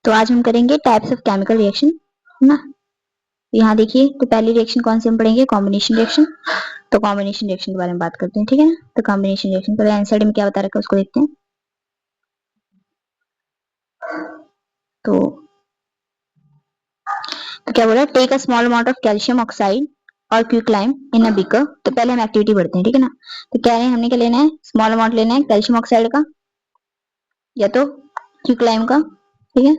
तो आज हम करेंगे टाइप्स ऑफ केमिकल रिएक्शन, है ना। यहाँ देखिए, तो पहली रिएक्शन कौन सी हम पढ़ेंगे, कॉम्बिनेशन रिएक्शन। तो कॉम्बिनेशन रिएक्शन के बारे में बात करते हैं, ठीक है ना। तो कॉम्बिनेशन रिएक्शन पहले आंसर में क्या बता रखा है उसको देखते हैं। तो क्या बोला, take a small amount of calcium oxide और क्विकलाइम इन अ बीकर। तो पहले हम एक्टिविटी बढ़ते हैं, ठीक है ना। तो कह रहे हैं हमने क्या लेना है, स्मॉल अमाउंट लेना है कैल्शियम ऑक्साइड का या तो क्विकलाइम का, ठीक है,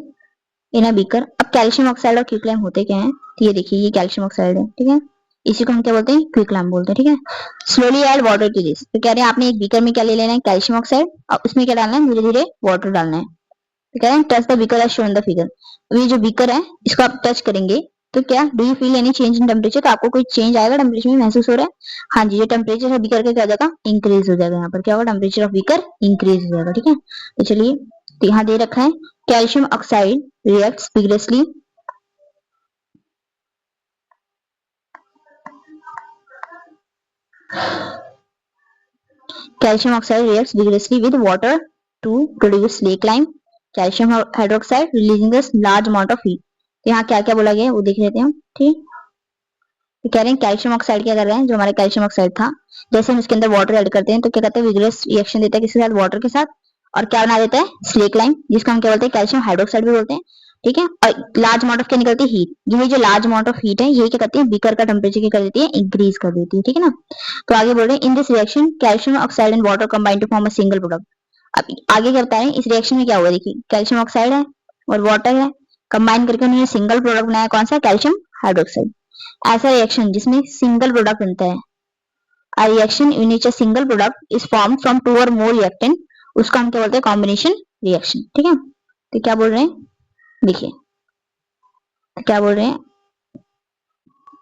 इन अ बीकर। अब कैल्शियम ऑक्साइड और क्विकलाइम होते क्या है, तो ये देखिए ये कैल्शियम ऑक्साइड है, ठीक है, इसी को हम क्या बोलते हैं, क्विकलाइम बोलते हैं, ठीक है। Slowly add water to this. तो कह रहे हैं आपने एक बीकर में क्या ले लेना है, कैल्शियम ऑक्साइड, और उसमें क्या डालना है, धीरे धीरे वाटर डालना है। तो कह रहे हैं touch the beaker as shown the figure. अब ये जो बीकर है इसको आप टच करेंगे तो क्या do you feel any change in temperature, तो आपको कोई चेंज आएगा टेम्परेचर में, महसूस हो रहा है। हाँ जी, जो टेम्परेचर है बीकर का क्या हो जाएगा, इंक्रीज हो जाएगा। यहाँ पर क्या होगा, टेम्परेचर ऑफ बीकर इंक्रीज हो जाएगा, ठीक है। तो चलिए, तो यहाँ दे रखा है calcium oxide reacts विग्रेसली calcium oxide reacts vigorously with water to produce slakelime calcium hydroxide releasing a large amount of heat। तो यहाँ क्या क्या बोला गया है वो देख लेते हैं हम, ठीक। तो कह रहे हैं कैल्शियम ऑक्साइड क्या कर रहे हैं, जो हमारा कैल्शियम ऑक्साइड था, जैसे हम इसके अंदर वाटर ऐड करते हैं तो क्या कहते हैं, विग्रस रिएक्शन देता है किसके साथ, वाटर के साथ, और क्या बना देता है, स्लेक लाइम, जिसको हम क्या बोलते हैं, कैल्शियम हाइड्रोक्साइड भी बोलते हैं, ठीक है। और लार्ज अमाउंट ऑफ क्या निकलती है, हीट। ये जो लार्ज अमाउंट ऑफ हीट है ये क्या करती है, बीकर का टेम्परेचर क्या कर देती है, इंक्रीज कर देती है, ठीक है ना। तो आगे बोल रहे हैं in this reaction calcium oxide and water combine to form a single product. अब आगे क्या बता रहे हैं, इस रिएक्शन में क्या हुआ, देखिए कैल्शियम ऑक्साइड है और वाटर है, कंबाइन करके उन्होंने सिंगल प्रोडक्ट बनाया, कौन सा, कैल्शियम हाइड्रोक्साइड। ऐसा रिएक्शन जिसमें सिंगल प्रोडक्ट बनता है, a reaction in which a single product is formed from two or more reactant, उसको हम क्या बोलते हैं, कॉम्बिनेशन रिएक्शन, ठीक है। तो क्या बोल रहे हैं, देखिए क्या बोल रहे हैं,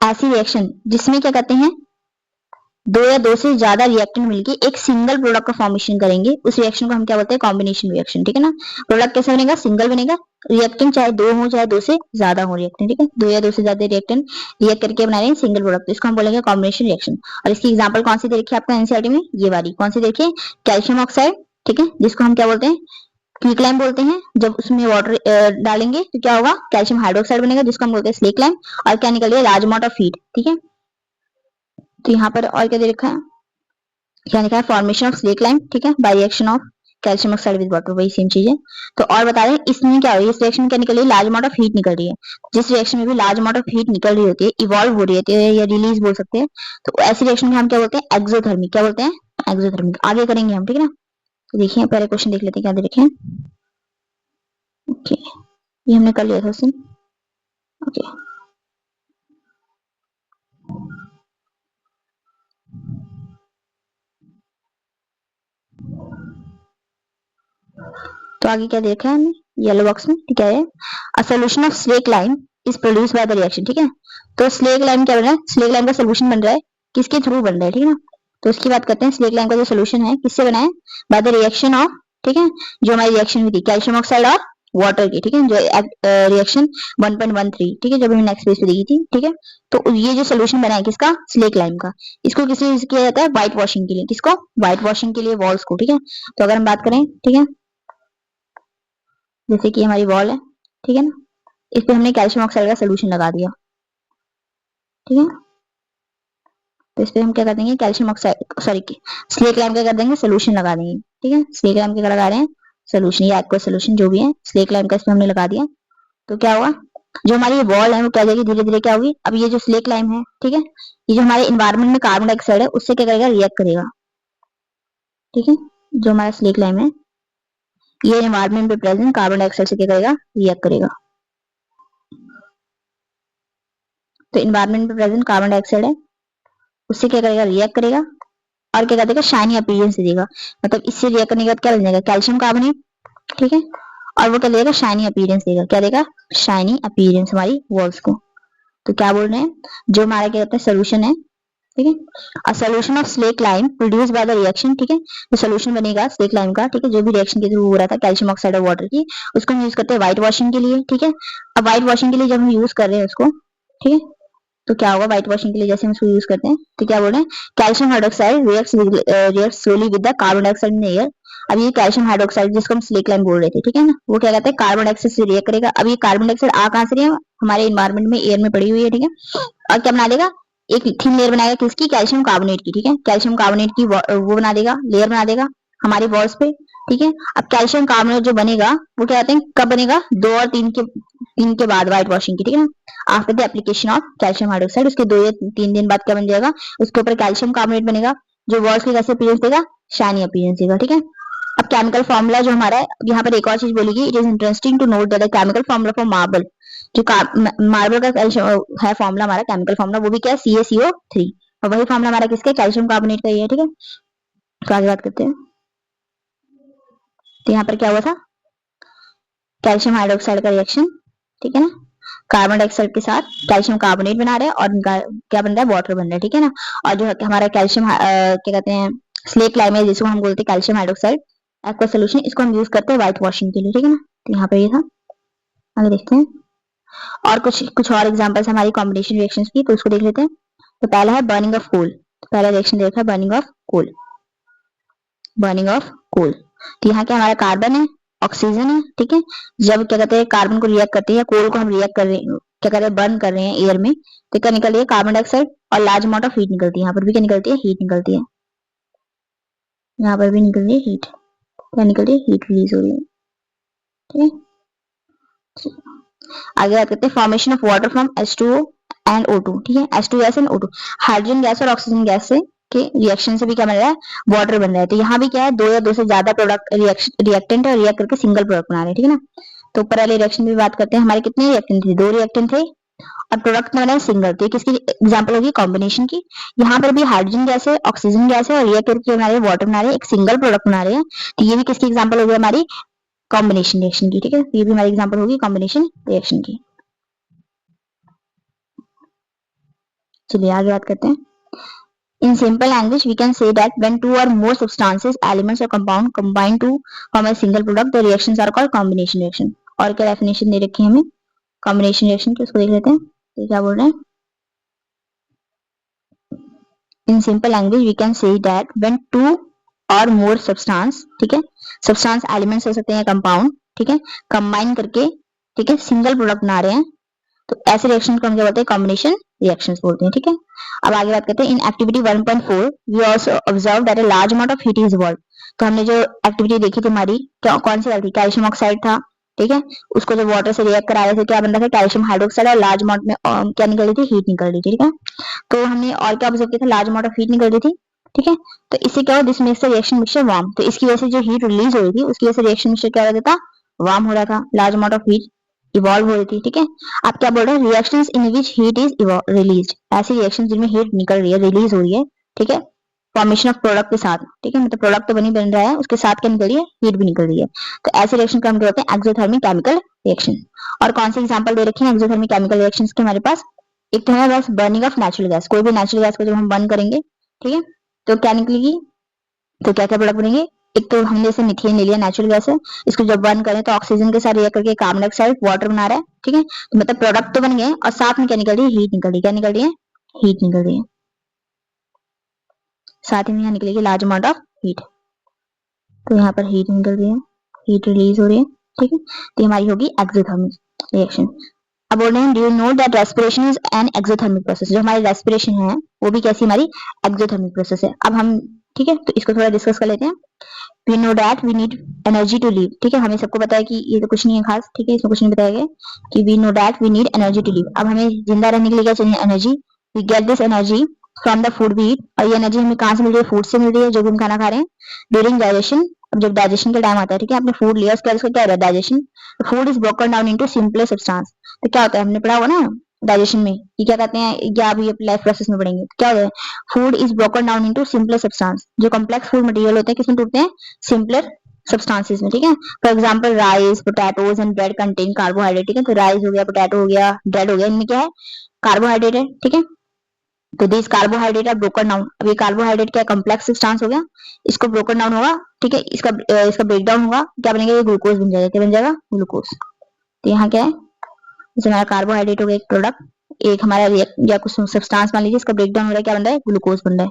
ऐसी रिएक्शन जिसमें क्या कहते हैं, दो या दो से ज्यादा रिएक्टेंट मिलकर एक सिंगल प्रोडक्ट का फॉर्मेशन करेंगे, उस रिएक्शन को हम क्या बोलते हैं, कॉम्बिनेशन रिएक्शन, ठीक है ना। प्रोडक्ट कैसे बनेगा, सिंगल बनेगा, रिएक्टेंट चाहे दो हो चाहे दो से ज्यादा हो रिएक्टेंट, ठीक है, दो या दो से ज्यादा रिएक्टेंट रिएक्ट करके बना रहे हैं सिंगल प्रोडक्ट, इसको हम बोलेंगे कॉम्बिनेशन रिएक्शन। और इसकी एग्जांपल कौन सी दे रखी है आपको एनसीईआरटी में, ये वाली कौन सी देखिए, कैल्शियम ऑक्साइड, ठीक है, जिसको हम क्या बोलते हैं, क्विकलाइम बोलते हैं। जब उसमें वाटर डालेंगे तो क्या होगा, कैल्शियम हाइड्रोक्साइड बनेगा, जिसको हम बोलते हैं स्लेकलाइम, और क्या निकल लार्ज अमाउंट ऑफ हीट, ठीक है। तो यहाँ पर और क्या दे रखा है, क्या लिखा है, फॉर्मेशन ऑफ स्लेकलाइम, ठीक है, by reaction of calcium oxide with water, वही सेम चीज है। तो और बता रहे हैं इसमें क्या हो रही है, इस रिएक्शन में क्या निकल रही है, लार्ज अमाउंट ऑफ हीट निकल रही है। जिस रिएक्शन में भी लार्ज अमाउंट ऑफ हीट निकल रही होती है, इवॉल्व हो रही है या रिलीज बोल सकते हैं, तो ऐसी रिएक्शन को हम क्या बोलते हैं, एक्सोथर्मिक, क्या बोलते हैं, एक्सोथर्मिक। आगे करेंगे हम, ठीक है ना। तो देखिए पहले क्वेश्चन देख लेते हैं, क्या दे रखे हैं। ओके, ये हमने कर लिया था उस दिन, ओके। तो आगे क्या देखा है हमने, येलो बॉक्स में क्या है, a solution of slack lime is produce by the reaction, ठीक है। तो स्लेक लाइम क्या बन रहा है, स्लेक लाइम का सोल्यूशन बन रहा है, किसके थ्रू बन रहा है, ठीक है ना। तो उसकी बात करते हैं, स्लेक लाइम का जो सोल्यूशन है किससे बना है, बाय द रिएक्शन ऑफ, ठीक है, जो हमारी रिएक्शन हुई थी कैल्शियम ऑक्साइड और वाटर की, ठीक है, जो रिएक्शन 1.13, ठीक है, जब हमने नेक्स्ट पेज पे देखी थी, ठीक है। तो ये जो सोल्यूशन बना है किसका, स्लेक लाइम का, इसको किस लिए यूज किया जाता है, व्हाइट वॉशिंग के लिए, किसको, व्हाइट वॉशिंग के लिए वॉल्स को, ठीक है। तो अगर हम बात करें, ठीक है, जैसे कि हमारी वॉल है, ठीक है ना, इस पे हमने कैल्शियम ऑक्साइड का सोल्यूशन लगा दिया, ठीक है। तो इस पे हम क्या कर देंगे, calcium oxide sorry slack lime क्या कर देंगे, सोल्यूशन लगा देंगे, ठीक है। स्लेक लाइम क्या लगा रहे हैं, सोल्यूशन या एक्वा सोल्यूशन जो भी है, स्लेक लाइम का इस पे हमने लगा दिया। तो क्या हुआ, जो हमारी वॉल है वो क्या जाएगी, धीरे धीरे क्या होगी, अब ये जो स्लेक लाइम है, ठीक है, ये जो हमारे इन्वायरमेंट में कार्बन डाइऑक्साइड है उससे क्या करेगा, रिएक्ट करेगा, ठीक है। जो हमारा स्लेक लाइम है ये इन्वायरमेंट में प्रेजेंट कार्बन डाइऑक्साइड से क्या करेगा, रिएक्ट करेगा। तो इन्वायरमेंट में प्रेजेंट कार्बन डाइऑक्साइड है, उससे क्या करेगा, रिएक्ट करेगा, और क्या देगा, शाइनी अपीयरेंस देगा। मतलब इससे रिएक्ट करने के बाद क्या बनेगा, कैल्शियम कार्बोनेट, ठीक है, और वो क्या देगा, शाइनी अपीयरेंस देगा, क्या देगा, शाइनी अपीयरेंस हमारी वॉल्स को। तो क्या बोल रहे हैं, जो हमारा क्या कहते हैं सोल्यूशन है, ठीक है, a solution of slack lime produce by the reaction, ठीक है, जो सोल्यूशन बनेगा स्लेक लाइम का, ठीक है, जो भी रिएक्शन के थ्रू हो रहा था कैल्शियम ऑक्साइड और वाटर की, उसको हम यूज करते हैं व्हाइट वॉशिंग के लिए, ठीक है। अब व्हाइट वॉशिंग के लिए जब हम यूज कर रहे हैं उसको, ठीक है, तो क्या होगा व्हाइट वॉशिंग के लिए जैसे हम इसको यूज करते हैं, तो क्या बोल रहे हैं, calcium hydroxide react slowly with the carbon dioxide in air. अब ये कैल्शियम हाइड्रोक्साइड जिसको हम स्लेक लाइम बोल रहे थे, ठीक है ना, वो क्या कहते हैं कार्बन डाइऑक्साइड से रिएक्ट करेगा। अब ये कार्बन डाइऑक्साइड आ कहां से रही है, हमारे इन्वायरमेंट में एयर में पड़ी हुई है, ठीक है। और क्या बना देगा, एक थिन लेयर बनाएगा किसकी, कैल्शियम कार्बोनेट की, ठीक है। कैल्शियम कार्बोनेट की वो बना देगा, लेयर बना देगा हमारी वॉल्स पे, ठीक है। अब कैल्शियम कार्बोनेट जो बनेगा वो क्या कहते हैं, कब बनेगा, 2 और 3 के बाद व्हाइट वॉशिंग की, ठीक है ना, after the application of calcium hydroxide. उसके 2 या 3 दिन बाद क्या बन जाएगा, उसके ऊपर कैल्शियम कार्बोनेट बनेगा, जो वॉल्स के कैसे अपीयरेंस देगा, शाइनी अपीयरेंस देगा, ठीक है। अब केमिकल फॉर्मूला जो हमारा है, यहाँ पर एक और चीज बोलेगी, it is interesting to note that the chemical formula for marble, जो मार्बल का है फॉर्मूला हमारा केमिकल फॉर्मूला, वो भी क्या है, CaCO3, और वही फॉर्मूला हमारा किसका, कैल्शियम कार्बोनेट का ही है, ठीक है। तो आगे बात करते हैं। तो यहाँ पर क्या हुआ था, कैल्शियम हाइड्रोक्साइड का रिएक्शन, ठीक है ना, कार्बन डाइऑक्साइड के साथ कैल्शियम कार्बोनेट बना रहे हैं और क्या बन रहा है, वाटर बन रहा है, ठीक है ना। और जो हमारा कैल्शियम क्या कहते हैं, स्लेक लाइम है, जिसको हम बोलते हैं कैल्शियम हाइड्रोक्साइड एक्वा सोल्यूशन, इसको हम यूज करते हैं व्हाइट वॉशिंग के लिए, ठीक है ना। तो यहाँ पर ये था, आगे देखते हैं। और कुछ और एग्जांपल्स हमारी कॉम्बिनेशन रिएक्शंस की, तो उसको देख लेते हैं। तो पहला है बर्निंग ऑफ कोल, पहला रिएक्शन देखा है burning of coal, burning of coal. तो यहाँ क्या हमारा कार्बन है, ऑक्सीजन है, ठीक है। जब क्या कहते हैं कार्बन को रिएक्ट करते हैं, कोल को हम रिएक्ट कर रहे हैं, क्या कर रहे हैं, बर्न कर रहे हैं एयर में, तो क्या निकल रही है, कार्बन डाइऑक्साइड और लार्ज अमाउंट ऑफ हीट निकलती है। यहाँ पर भी क्या निकलती है, हीट निकलती है, यहाँ पर भी निकल रही है हीट, क्या निकल रही है, हीट रिलीज हो रही है, ठीक है। आगे बात करते हैं formation of water from H2O and O2, ठीक है, H2 gas and O2, hydrogen gas और ऑक्सीजन गैस से के रिएक्शन से भी क्या बन रहा है, वाटर बन रहा है। तो यहाँ भी क्या है, 2 या 2 से ज्यादा प्रोडक्ट रिएक्टेंट है, रिएक्ट करके सिंगल प्रोडक्ट बना रहे हैं, ठीक है ना। तो ऊपर वाले रिएक्शन की बात करते हैं, हमारे कितने रिएक्टेंट थे, 2 रिएक्टेंट थे और प्रोडक्ट बना है सिंगल। तो किसकी एग्जांपल होगी, कॉम्बिनेशन की। यहाँ पर भी हाइड्रोजन गैस है, ऑक्सीजन गैस है और रिएक्ट करके बना रहे हैं वाटर बना रहे हैं, एक सिंगल प्रोडक्ट बना रहे हैं। तो ये भी किसकी एग्जांपल होगी, हमारी कॉम्बिनेशन रिएक्शन की, ठीक है। ये भी हमारी एग्जांपल होगी कॉम्बिनेशन रिएक्शन की। चलिए आगे बात करते हैं। In simple language, we can say that when 2 or more substances, elements or compound combine to form a single product, the reactions are called combination reaction. और क्या डेफिनेशन दे रखी है हमें कॉम्बिनेशन रिएक्शन की, उसको देख लेते हैं। तो क्या बोल रहे हैं, in simple language we can say that when 2 और मोर सब्सटेंस, ठीक है, सब्सटेंस एलिमेंट्स हो सकते हैं कंपाउंड, ठीक है, कंबाइन करके, ठीक है, सिंगल प्रोडक्ट बना रहे हैं, तो ऐसे रिएक्शन को हम क्या बोलते हैं, कॉम्बिनेशन रिएक्शंस बोलते हैं, ठीक है। अब आगे बात करते हैं, in activity 1.4 we also observe that a large amount of heat is evolve. तो हमने जो एक्टिविटी देखी थी हमारी, कौन सी थी, कैल्शियम ऑक्साइड था, ठीक है, उसको जब वाटर से रिएक्ट करा रहे थे क्या बन रहा था, कैल्शियम हाइड्रोक्साइड, और लार्ज अमाउंट में क्या निकल रही थी, हीट निकल रही थी, ठीक है। तो हमने और क्या ऑब्जर्व किया था, लार्ज अमाउंट ऑफ हीट निकल रही थी, ठीक है। तो इससे क्या हुआ, this makes the reaction mixture warm. तो इसकी वजह से जो हीट रिलीज हो रही थी उसकी वजह से रिएक्शन मिक्सचर क्या हो रहा था, वार्म हो रहा था, large amount of heat evolve हो रही थी, ठीक है। आप क्या बोल रहे हैं, reactions in which heat is released, ऐसी रिएक्शंस जिनमें हीट निकल रही है, रिलीज हो रही है, ठीक है, फॉर्मेशन ऑफ प्रोडक्ट के साथ, ठीक है, मतलब प्रोडक्ट तो बन रहा है, उसके साथ क्या निकल रही है, हीट भी निकल रही है। तो ऐसे रिएक्शन को हम कहते हैं एक्सोथर्मिक केमिकल रिएक्शन। और कौन से एग्जांपल दे रखे हैं एक्सोथर्मिक केमिकल रिएक्शंस के हमारे पास, एक तो है बस बर्निंग ऑफ नेचुरल गैस, कोई भी नेचुरल गैस को जब हम बर्न करेंगे, ठीक है, तो क्या निकलेगी, तो क्या क्या प्रोडक्ट बनेंगे, एक तो हमने जैसे मिथेन ले लिया, नेचुरल गैस है, इसको जब बर्न करें तो ऑक्सीजन के साथ रिएक्ट करके कार्बन डाइऑक्साइड वाटर बना रहा है, ठीक है, तो मतलब प्रोडक्ट तो बन गए और साथ में क्या निकल रही है, हीट निकल रही है, क्या निकल रही है, हीट निकल रही है, साथ ही में यहाँ निकलेगी लार्ज अमाउंट ऑफ हीट, तो यहाँ पर हीट निकल रही है, हीट रिलीज हो रही है, ठीक है। तो हमारी होगी एक्सोथर्मिक रिएक्शन। अब बोल रहे हैं, do you know that respiration is an exothermic process, जो हमारी रेस्पिरेशन है वो भी कैसी हमारी एक्सोथर्मिक प्रोसेस है। अब हम, ठीक है, तो इसको थोड़ा डिस्कस कर लेते हैं। We know that we need energy to live, ठीक है, हमें सबको पता है कि ये तो कुछ नहीं है खास, ठीक है, इसमें कुछ नहीं बताया गया कि we know that we need energy to live. अब हमें जिंदा रहने के लिए क्या चाहिए, energy. We get this energy from the food we eat, और ये एनर्जी हमें कहाँ से मिल रही है, फूड से मिल रही है, जो भी हम खाना खा रहे हैं। ड्यूरिंग डाइजेशन, अब जब डाइजेशन का टाइम आता है, ठीक है, आपने फूड लिया, उसके बाद उसका क्या हो रहा है, digestion, food is broken down into simple substance. तो क्या होता है, हमने पढ़ा हुआ ना डाइजेशन में, ये क्या कहते हैं, या अभी लाइफ प्रोसेस में पढ़ेंगे, तो क्या होता है, food is broken down into simpler substance. जो कॉम्प्लेक्स फूड मटेरियल होते हैं किसमें टूटते हैं, सिंपलर सब्सटेंसेस में, ठीक है। For example rice, potatoes and bread contain carbohydrate, ठीक है, तो राइस हो गया, पोटैटो हो गया, ब्रेड हो गया, इनमें क्या है, कार्बोहाइड्रेट है, ठीक है। तो this carbohydrate are broken down, अब ये कार्बोहाइड्रेट क्या कॉम्प्लेक्स सब्सटेंस हो गया, इसको ब्रोकन डाउन होगा, ठीक है, इसका ब्रेक डाउन होगा, क्या बनेगा, ये ग्लूकोज बन जाएगा, क्या बन जाएगा, ग्लूकोज। तो यहाँ क्या है, जैसे हमारा कार्बोहाइड्रेट हो गया एक प्रोडक्ट, एक हमारा या कुछ सब्सटेंस मान लीजिए, इसका ब्रेकडाउन हो रहा है, क्या बन रहा है, ग्लूकोज बन रहा है।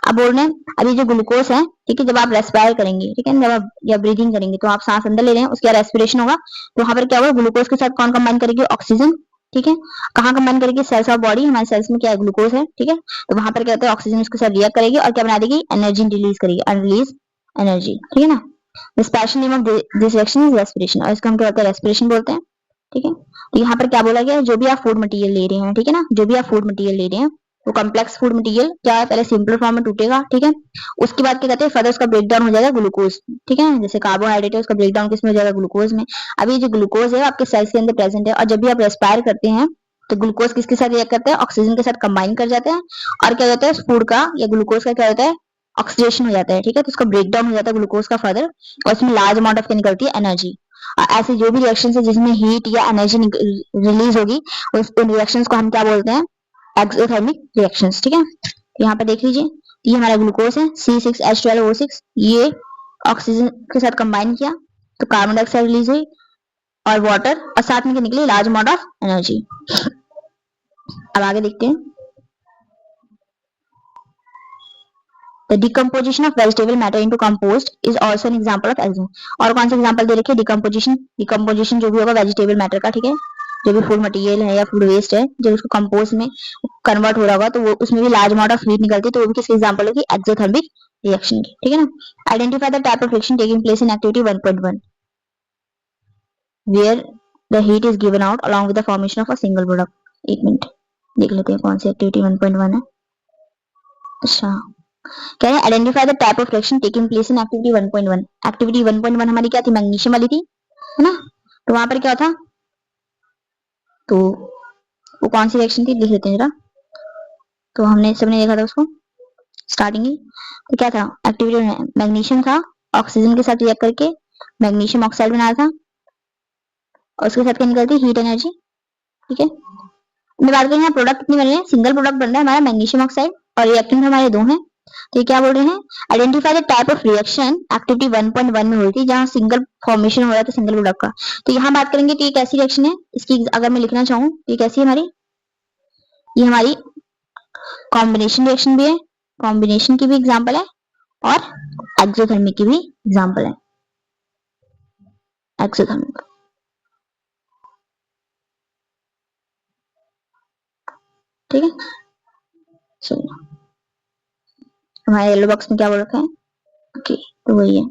अब बोल रहे हैं अभी जो ग्लूकोज है, ठीक है, जब आप रेस्पायर करेंगे, ठीक है, जब आप या ब्रीदिंग करेंगे तो आप सांस अंदर ले रहे हैं, उसके बाद रेस्पिरेशन होगा, तो वहां पर क्या होगा, ग्लूकोज के साथ कौन कंबाइन करेगी, ऑक्सीजन, ठीक है। कहाँ कंबाइन करेगी, सेल्स ऑफ बॉडी, हमारे सेल्स में क्या है, ग्लूकोज है, ठीक है। तो वहां पर क्या होता है, ऑक्सीजन उसके साथ रिएक्ट करेगी और क्या बना देगी, एनर्जी रिलीज करेगी, अनरिलीज एनर्जी, ठीक है ना। The special name of this reaction is respiration, और इसको हम क्या बोलते हैं, रेस्पिरेशन बोलते हैं, ठीक है। तो यहाँ पर क्या बोला गया है, जो भी आप फूड मटेरियल ले रहे हैं, ठीक है ना, जो भी आप फूड मटेरियल ले रहे हैं, वो कॉम्प्लेक्स फूड मटेरियल क्या है, पहले सिंपल फॉर्म में टूटेगा, ठीक है। उसके बाद क्या कहते हैं, फर्दर उसका ब्रेकडाउन हो जाएगा ग्लूकोज, ठीक है। जैसे कार्बोहाइड्रेट है, उसका ब्रेकडाउन किसमें हो जाएगा, ग्लूकोज में। अभी जो ग्लूकोज है आपके सेल्स के अंदर प्रेजेंट है, और जब भी आप रेस्पायर करते हैं तो ग्लूकोज किसके साथ रिएक्ट करते हैं, ऑक्सीजन के साथ कंबाइन कर जाते हैं, और क्या होता है, फूड का या ग्लूकोज का क्या होता है, ऑक्सीडेशन हो जाता है, ठीक है। तो उसका ब्रेकडाउन हो जाता है ग्लूकोज का फर्दर, और उसमें लार्ज अमाउंट ऑफ क्या निकलती है, एनर्जी। ऐसे जो भी रिएक्शन है जिसमें हीट या एनर्जी रिलीज होगी, उन रिएक्शंस को हम क्या बोलते हैं, एक्सोथर्मिक रिएक्शंस, ठीक है। यहाँ पे देख लीजिए, ये हमारा ग्लूकोज है C6H12O6, ये ऑक्सीजन के साथ कंबाइन किया तो कार्बन डाइऑक्साइड रिलीज हुई और वाटर, और साथ में क्या निकली, लार्ज अमाउंट ऑफ एनर्जी। अब आगे देखते हैं, The decomposition of vegetable matter into compost is also an example of algae। और कौन सा एग्जांपल दे रखे, डिकम्पोजिशन जो भी होगा वेजिटेबल मैटर का, ठीक है, जो भी फूड मटेरियल है या फूड वेस्ट है, जब उसको कंपोस्ट में कन्वर्ट हो रहा होगा तो वो उसमें भी लार्ज अमाउंट ऑफ हीट निकलती है, तो वो भी किसकी एग्जांपल होगी, एक्सोथर्मिक रिएक्शन की, ठीक है ना। Identify the type of reaction taking place in activity 1.1 where the heat is given out along with the formation of a single product. एक मिनट देख लेते हैं कौन सी एक्टिविटी 1.1 है। अच्छा, कह रहे हैं identify the type of reaction taking place in activity 1.1। Activity 1.1 हमारी क्या थी, मैग्नीशियम वाली थी, है ना। तो वहां पर क्या था, तो वो कौन सी रिएक्शन थी, देख लेते हैं जरा। तो हमने सबने देखा था उसको स्टार्टिंग ही, तो क्या था, एक्टिविटी में मैग्नीशियम था, ऑक्सीजन के साथ रिएक्ट करके मैग्नीशियम ऑक्साइड बनाया था, और उसके साथ क्या निकलती, हीट एनर्जी, ठीक है। मैं बात करें प्रोडक्ट कितने बन रहे हैं, सिंगल प्रोडक्ट बन रहा है हमारा मैग्नीशियम ऑक्साइड, और रिएक्टेंट हमारे दो हैं। तो ये क्या बोल रहे हैं, identify the type of reaction activity 1.1 में हुई थी जहां सिंगल फॉर्मेशन हो रहा था सिंगल प्रोडक्ट का। तो यहाँ बात करेंगे तो ये कैसी रिएक्शन है, इसकी अगर मैं लिखना चाहूँ ये कैसी है हमारी, ये हमारी कॉम्बिनेशन रिएक्शन भी है, कॉम्बिनेशन की भी एग्जांपल है, और एक्सोथर्मिक की भी एग्जांपल है, एक्सोथर्मिक, ठीक है। चलिए हमारे येलो बॉक्स में क्या बोल रखा है, ओके, तो वही है।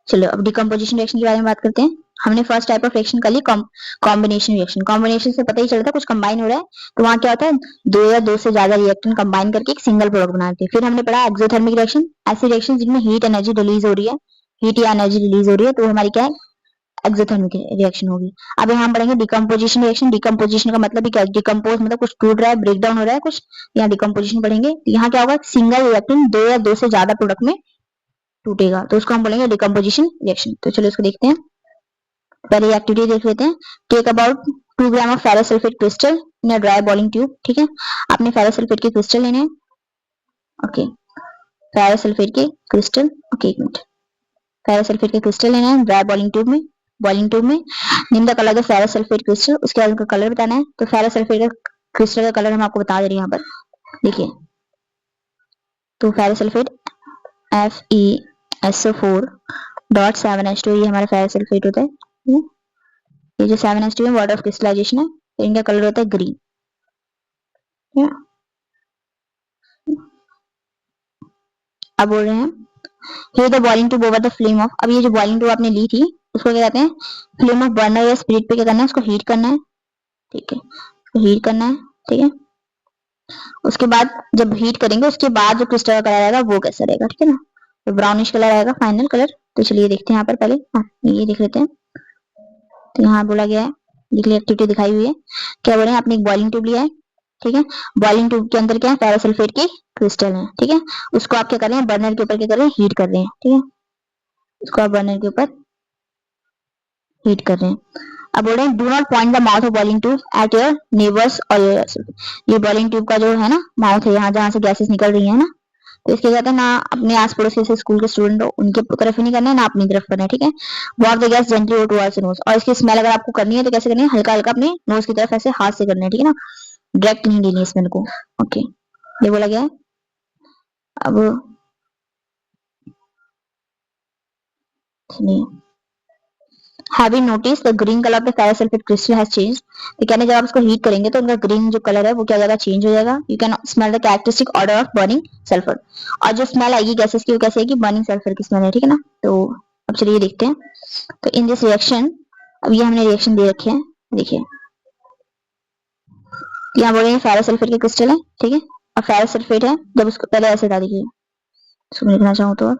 चलो अब डिकम्पोजिशन रिएक्शन के बारे में बात करते हैं। हमने फर्स्ट टाइप ऑफ रिएक्शन कर ली कॉम्बिनेशन रिएक्शन। कॉम्बिनेशन से पता ही चलता है कुछ कंबाइन हो रहा है, तो वहां क्या होता है, दो या दो से ज्यादा रिएक्टेंट कंबाइन करके एक सिंगल प्रोडक्ट बनाते हैं। फिर हमने पढ़ा एक्सोथर्मिक रिएक्शन, ऐसे रिएक्शन जिनमें हीट एनर्जी रिलीज हो रही है, हीट या एनर्जी रिलीज हो रही है, तो हमारी क्या है, एक्सोथर्मिक रिएक्शन होगी। अब यहाँ पढ़ेंगे डिकम्पोजिशन रिएक्शन। डिकम्पोजिशन का मतलब भी क्या है, डिकम्पोज मतलब कुछ टूट रहा है, ब्रेकडाउन हो रहा है कुछ, यहाँ डिकम्पोजिशन पढ़ेंगे। तो यहाँ क्या होगा, सिंगल रिएक्टेंट दो या दो से ज्यादा प्रोडक्ट में टूटेगा, तो उसको हम बोलेंगे डिकम्पोजिशन रिएक्शन। तो चलो इसको देखते हैं, पहले एक्टिविटी देख लेते हैं। Take about 2 gram of ferrous sulphate crystal in a dry boiling tube, ठीक है। आपने फेरस सल्फेट के क्रिस्टल लेने हैं, ओके, फेरस सल्फेट के क्रिस्टल, ओके, एक मिनट, फेरस सल्फेट के क्रिस्टल लेना है ड्राई बॉइलिंग ट्यूब में, बॉइलिंग ट्यूब में। निम the colour of ferrous sulphate crystal, उसके बाद उनका कलर बताना है। तो फेरस सल्फेट का क्रिस्टल का कलर हम आपको बता दे रहे हैं यहाँ पर, देखिए। तो फेरस सल्फेट FeSO4.7H2, ये हमारा फेरस सल्फेट होता है। ये जो 7H2 है वाटर ऑफ क्रिस्टलाइजेशन है, तो इनका कलर होता है ग्रीन। अब बोल रहे हैं here the boiling tube over the flame of. अब ये जो बॉइलिंग ट्यूब आपने ली थी उसको क्या कहते हैं, फ्लेम ऑफ बर्नर या स्पिरिट पे क्या करना है, उसको हीट करना है, ठीक है, उसको हीट करना है, ठीक है। उसके बाद जब हीट करेंगे उसके बाद जो क्रिस्टल का कलर आएगा वो कैसा रहेगा, ठीक है ना, तो ब्राउनिश कलर आएगा फाइनल कलर। तो चलिए देखते हैं यहाँ पर पहले, हाँ ये देख लेते हैं। तो यहाँ बोला गया है, देखिए एक्टिविटी दिखाई हुई है, क्या बोल रहे हैं, आपने एक बॉइलिंग ट्यूब लिया है, ठीक है। बॉइलिंग ट्यूब के अंदर क्या है, फेरस सल्फेट के क्रिस्टल है, ठीक है। उसको आप क्या कर रहे हैं, बर्नर के ऊपर क्या कर रहे हैं, हीट कर रहे हैं, ठीक है। उसको आप बर्नर के ऊपर हीट कर रहे हैं। अब बोल रहे हैं do not point the mouth of boiling tube at your neighbours और योर। ये बॉइलिंग ट्यूब का जो है ना माउथ है, यहाँ जहां से गैसेस निकल रही है ना, तो इसके कहते हैं ना अपने आस पड़ोस के स्कूल के स्टूडेंट हो उनके तरफ ही नहीं करना है ना अपनी तरफ करना है, ठीक है। Walk the gas gently towards nose, और इसकी स्मेल अगर आपको करनी है तो कैसे करनी है, हल्का हल्का अपने नोज की तरफ ऐसे हाथ से करना है, ठीक है ना, डायरेक्ट नहीं देनी है स्मेल को। ओके, ये बोला गया है। अब Have you noticed the green color of the ferrous sulfate crystal has changed? तो कहने जब आप इसको हीट करेंगे तो उनका ग्रीन जो कलर है वो क्या हो जाएगा, चेंज हो जाएगा। You can smell the characteristic order of burning sulphur, और जो स्मेल आएगी गैसेस की वो कैसे आएगी, बर्निंग सल्फर की स्मेल है, ठीक है ना। तो अब चलिए देखते हैं। तो इन दिस रिएक्शन, अब ये हमने रिएक्शन दे रखे हैं, देखिए यहाँ बोल रहे हैं फेरस सल्फेट के क्रिस्टल है, ठीक है, और फेरस सल्फेट है। जब उसको पहले ऐसे था, देखिए इसको लिखना चाहूँ तो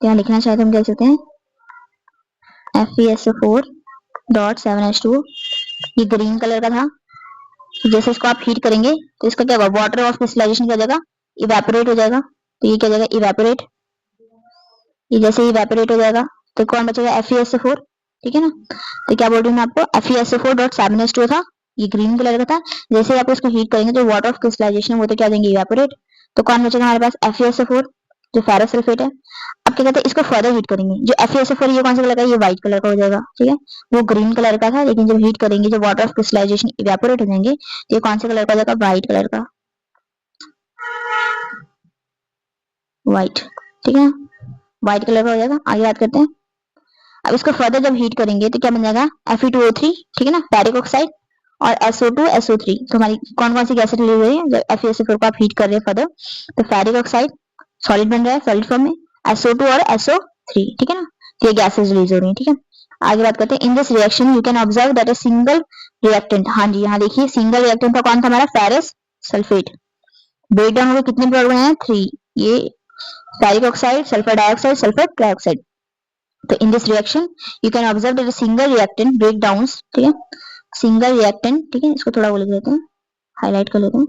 यहाँ लिखना चाहे तो हम कह सकते हैं FeSO4.7H2, ये ग्रीन कलर का था। जैसे इसको आप हीट करेंगे तो इसका क्या होगा, वाटर ऑफ क्रिस्टलाइजेशन क्या हो जाएगा, इवेपोरेट हो जाएगा। तो ये क्या हो जाएगा, इवेपोरेट। ये जैसे इवेपोरेट हो जाएगा तो कौन बचेगा, FeSO4, ठीक है ना। तो क्या बोल रही हूँ मैं आपको, FeSO4.7H2 था, ये ग्रीन कलर का था। जैसे आप इसको हीट करेंगे तो वाटर ऑफ क्रिस्टलाइजेशन वो तो क्या देंगे, इवेपोरेट। तो कौन बचेगा हमारे पास, FeSO4 जो फेरस सल्फेट है। अब क्या कहते हैं, इसको फर्दर हीट करेंगे, जो FeSO4 ये कौन सा कलर का है, ये व्हाइट कलर का हो जाएगा, ठीक है। वो ग्रीन कलर का था, लेकिन जब हीट करेंगे जो वाटर ऑफ क्रिस्टलाइजेशन इवेपोरेट हो जाएंगे, तो ये कौन सा कलर का हो जाएगा, व्हाइट कलर का, व्हाइट, ठीक है, व्हाइट कलर का हो जाएगा। आगे बात करते हैं। अब इसको फर्दर जब हीट करेंगे तो क्या बन जाएगा, Fe2O3, ठीक है ना, फेरिक ऑक्साइड, और SO2 SO3। तो हमारी कौन कौन सी गैसें रिलीज हो रही है जब FeSO4 को आप हीट कर रहे हैं फर्दर, तो फेरिक ऑक्साइड सॉलिड बन रहा है, सॉलिड फॉर्म में, SO2 और SO3, ठीक है ना। तो ये गैसेज रिलीज हो रही है, ठीक है। आगे बात करते हैं। In this reaction you can observe that a single reactant, हाँ जी यहाँ देखिए सिंगल रिएक्टेंट था, कौन था हमारा, फेरस सल्फेट। ब्रेक डाउन हो कितने प्रोडक्ट बने हैं, 3, ये ferric oxide, sulphur dioxide, sulphur trioxide. तो in this reaction you can observe that a single reactant break down, ठीक है, सिंगल रिएक्टेंट, ठीक है, इसको थोड़ा वो लिख देते हैं, हाईलाइट कर लेते हैं।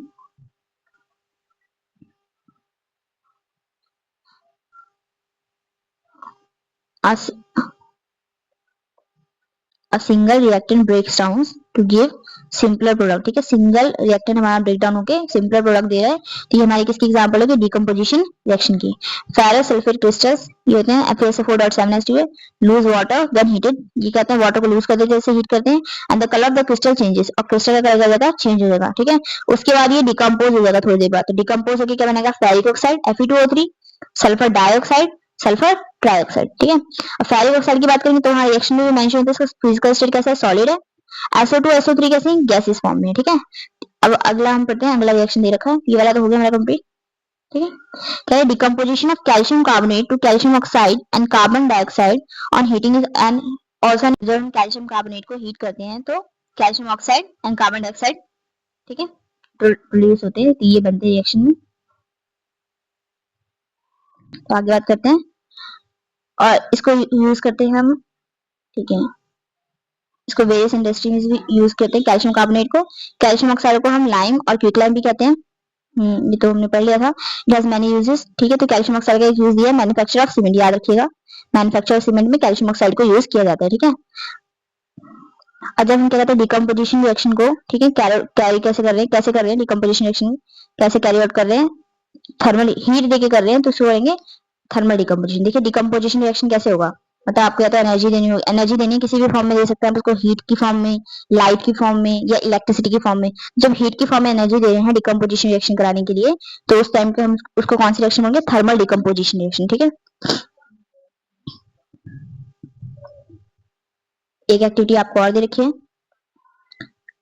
A single reactant breaks down to give simpler product, ठीक है, सिंगल रिएक्टेंट हमारा ब्रेक डाउन होकर सिंपलर प्रोडक्ट दे रहा है। तो ये हमारी किसकी एग्जांपल होगी, डिकम्पोजिशन रिएक्शन की। फेरस सल्फेट क्रिस्टल्स ये होते हैं FeSO4.7H2 loose water when heated, ये कहते हैं वाटर को लूज कर देते हैं जैसे हीट करते हैं। And the colour of the crystal changes, और क्रिस्टल का कलर क्या होगा, चेंज हो जाएगा, ठीक है। उसके बाद ये डिकम्पोज हो जाएगा थोड़ी देर बाद। तो डिकम्पोज होकर क्या बनेगा, ferric oxide Fe2O3, sulphur dioxide, sulphur trioxide, ठीक है। अब फेरिक ऑक्साइड की बात करेंगे तो हमारे रिएक्शन में मेंशन होता है, इसका फिजिकल स्टेट कैसा है, सॉलिड है। SO2 SO3 कैसे हैं, गैसेस फॉर्म में, ठीक है। अब अगला हम पढ़ते हैं, अगला रिएक्शन दे रखा है, ये वाला तो हो गया हमारा कंप्लीट, ठीक है। क्या है, decomposition of calcium carbonate to calcium oxide and carbon dioxide on heating is and also, जब हम कैल्शियम कार्बोनेट को हीट करते हैं तो calcium oxide and carbon dioxide, ठीक है, प्रोड्यूस होते हैं, तो ये बनते हैं रिएक्शन में। तो आगे बात करते हैं, और इसको यूज करते हैं हम, ठीक है, इसको वेरियस इंडस्ट्री में भी यूज करते हैं कैल्शियम कार्बोनेट को। कैल्शियम ऑक्साइड को हम लाइम और क्विकलाइम भी कहते हैं, ये तो हमने पढ़ लिया था। इट हैज मेनी यूजेस, ठीक है। तो कैल्शियम ऑक्साइड का एक यूज दिया है, मैन्युफैक्चर ऑफ सीमेंट, याद रखिएगा, मैन्युफैक्चर ऑफ सीमेंट में कैल्शियम ऑक्साइड को यूज किया जाता है, ठीक है। अब जब हम क्या कहते हैं डिकम्पोजिशन रिएक्शन को, ठीक है, कैरी कैसे कर रहे हैं, कैसे कर रहे हैं डिकम्पोजिशन रिएक्शन कैसे कैरी आउट कर रहे हैं, थर्मल हीट देके कर रहे हैं, तो उसको करेंगे थर्मल डिकम्पोजिशन। देखिए डिकम्पोजिशन रिएक्शन कैसे होगा, मतलब आपको या तो एनर्जी देनी होगी, एनर्जी देनी किसी भी फॉर्म में दे सकते हैं आप उसको, हीट की फॉर्म में, लाइट की फॉर्म में, या इलेक्ट्रिसिटी की फॉर्म में। जब हीट की फॉर्म में एनर्जी दे रहे हैं डिकम्पोजिशन रिएक्शन कराने के लिए, तो उस टाइम पे हम उसको कौन सी रिएक्शन होंगे, थर्मल डिकम्पोजिशन रिएक्शन, ठीक है। एक एक्टिविटी आपको और दे रखी है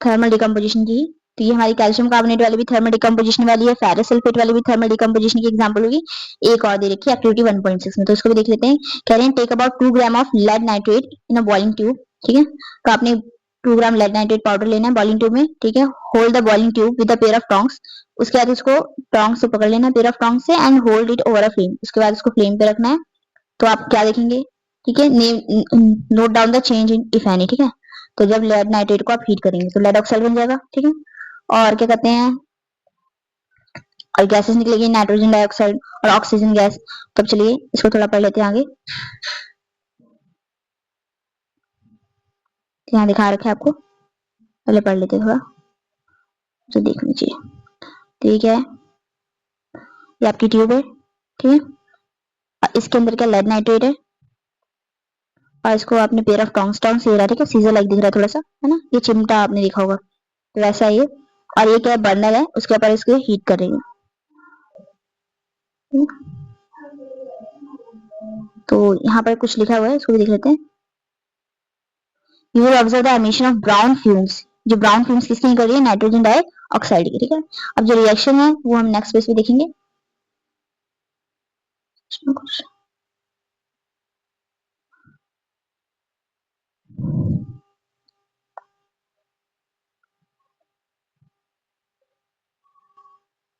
थर्मल डिकम्पोजिशन की, तो ये हमारी कैल्शियम कार्बोनेट वाली भी थर्मल डिकम्पोजिशन वाली है, फेरस सल्फेट वाली भी थर्मल डिकम्पोजिशन की एग्जांपल होगी। एक और दे रखी है एक्टिविटी 1.6 में, तो इसको भी देख लेते हैं। कह रहे हैं take about 2 gram of lead nitrate in a boiling tube, ठीक है। तो आपने 2 ग्राम लेड नाइट्रेट पाउडर लेना है बॉइलिंग ट्यूब में, ठीक है। Hold the boiling tube with a pair of tongs, उसके बाद उसको टोंग्स से पकड़ लेना, पेयर ऑफ टोंग्स से, and hold it over a flame, उसके बाद उसको फ्लेम पे रखना है। तो आप क्या देखेंगे, ठीक है, note down the change in if any, ठीक है। तो जब लेड नाइट्रेट को आप हीट करेंगे तो लेड ऑक्साइड बन जाएगा, ठीक है। और क्या कहते हैं, और गैसेस निकलेगी नाइट्रोजन डाइऑक्साइड और ऑक्सीजन गैस। तब चलिए इसको थोड़ा पढ़ लेते हैं आगे। यहाँ दिखा रखा है आपको, पहले पढ़ लेते हैं थोड़ा तो देख लीजिए। ठीक है, ये आपकी ट्यूब है, ठीक है, इसके अंदर क्या लेड नाइट्रेट है, और इसको आपने पेयर ऑफ टोंगस्टोन से ठीक है, सीजर लाइक दिख रहा है थोड़ा सा, है ना, ये चिमटा आपने देखा होगा, तो वैसा ये। और ये क्या है, बर्नर है, उसके ऊपर इसको हीट कर रही है। तो यहाँ पर कुछ लिखा हुआ है, इसको भी देख लेते हैं। You will observe the emission of brown fumes, जो ब्राउन फ्यूम्स किसकी कर रही है, नाइट्रोजन डाइऑक्साइड की, ठीक है। अब जो रिएक्शन है वो हम नेक्स्ट पेज पे देखेंगे।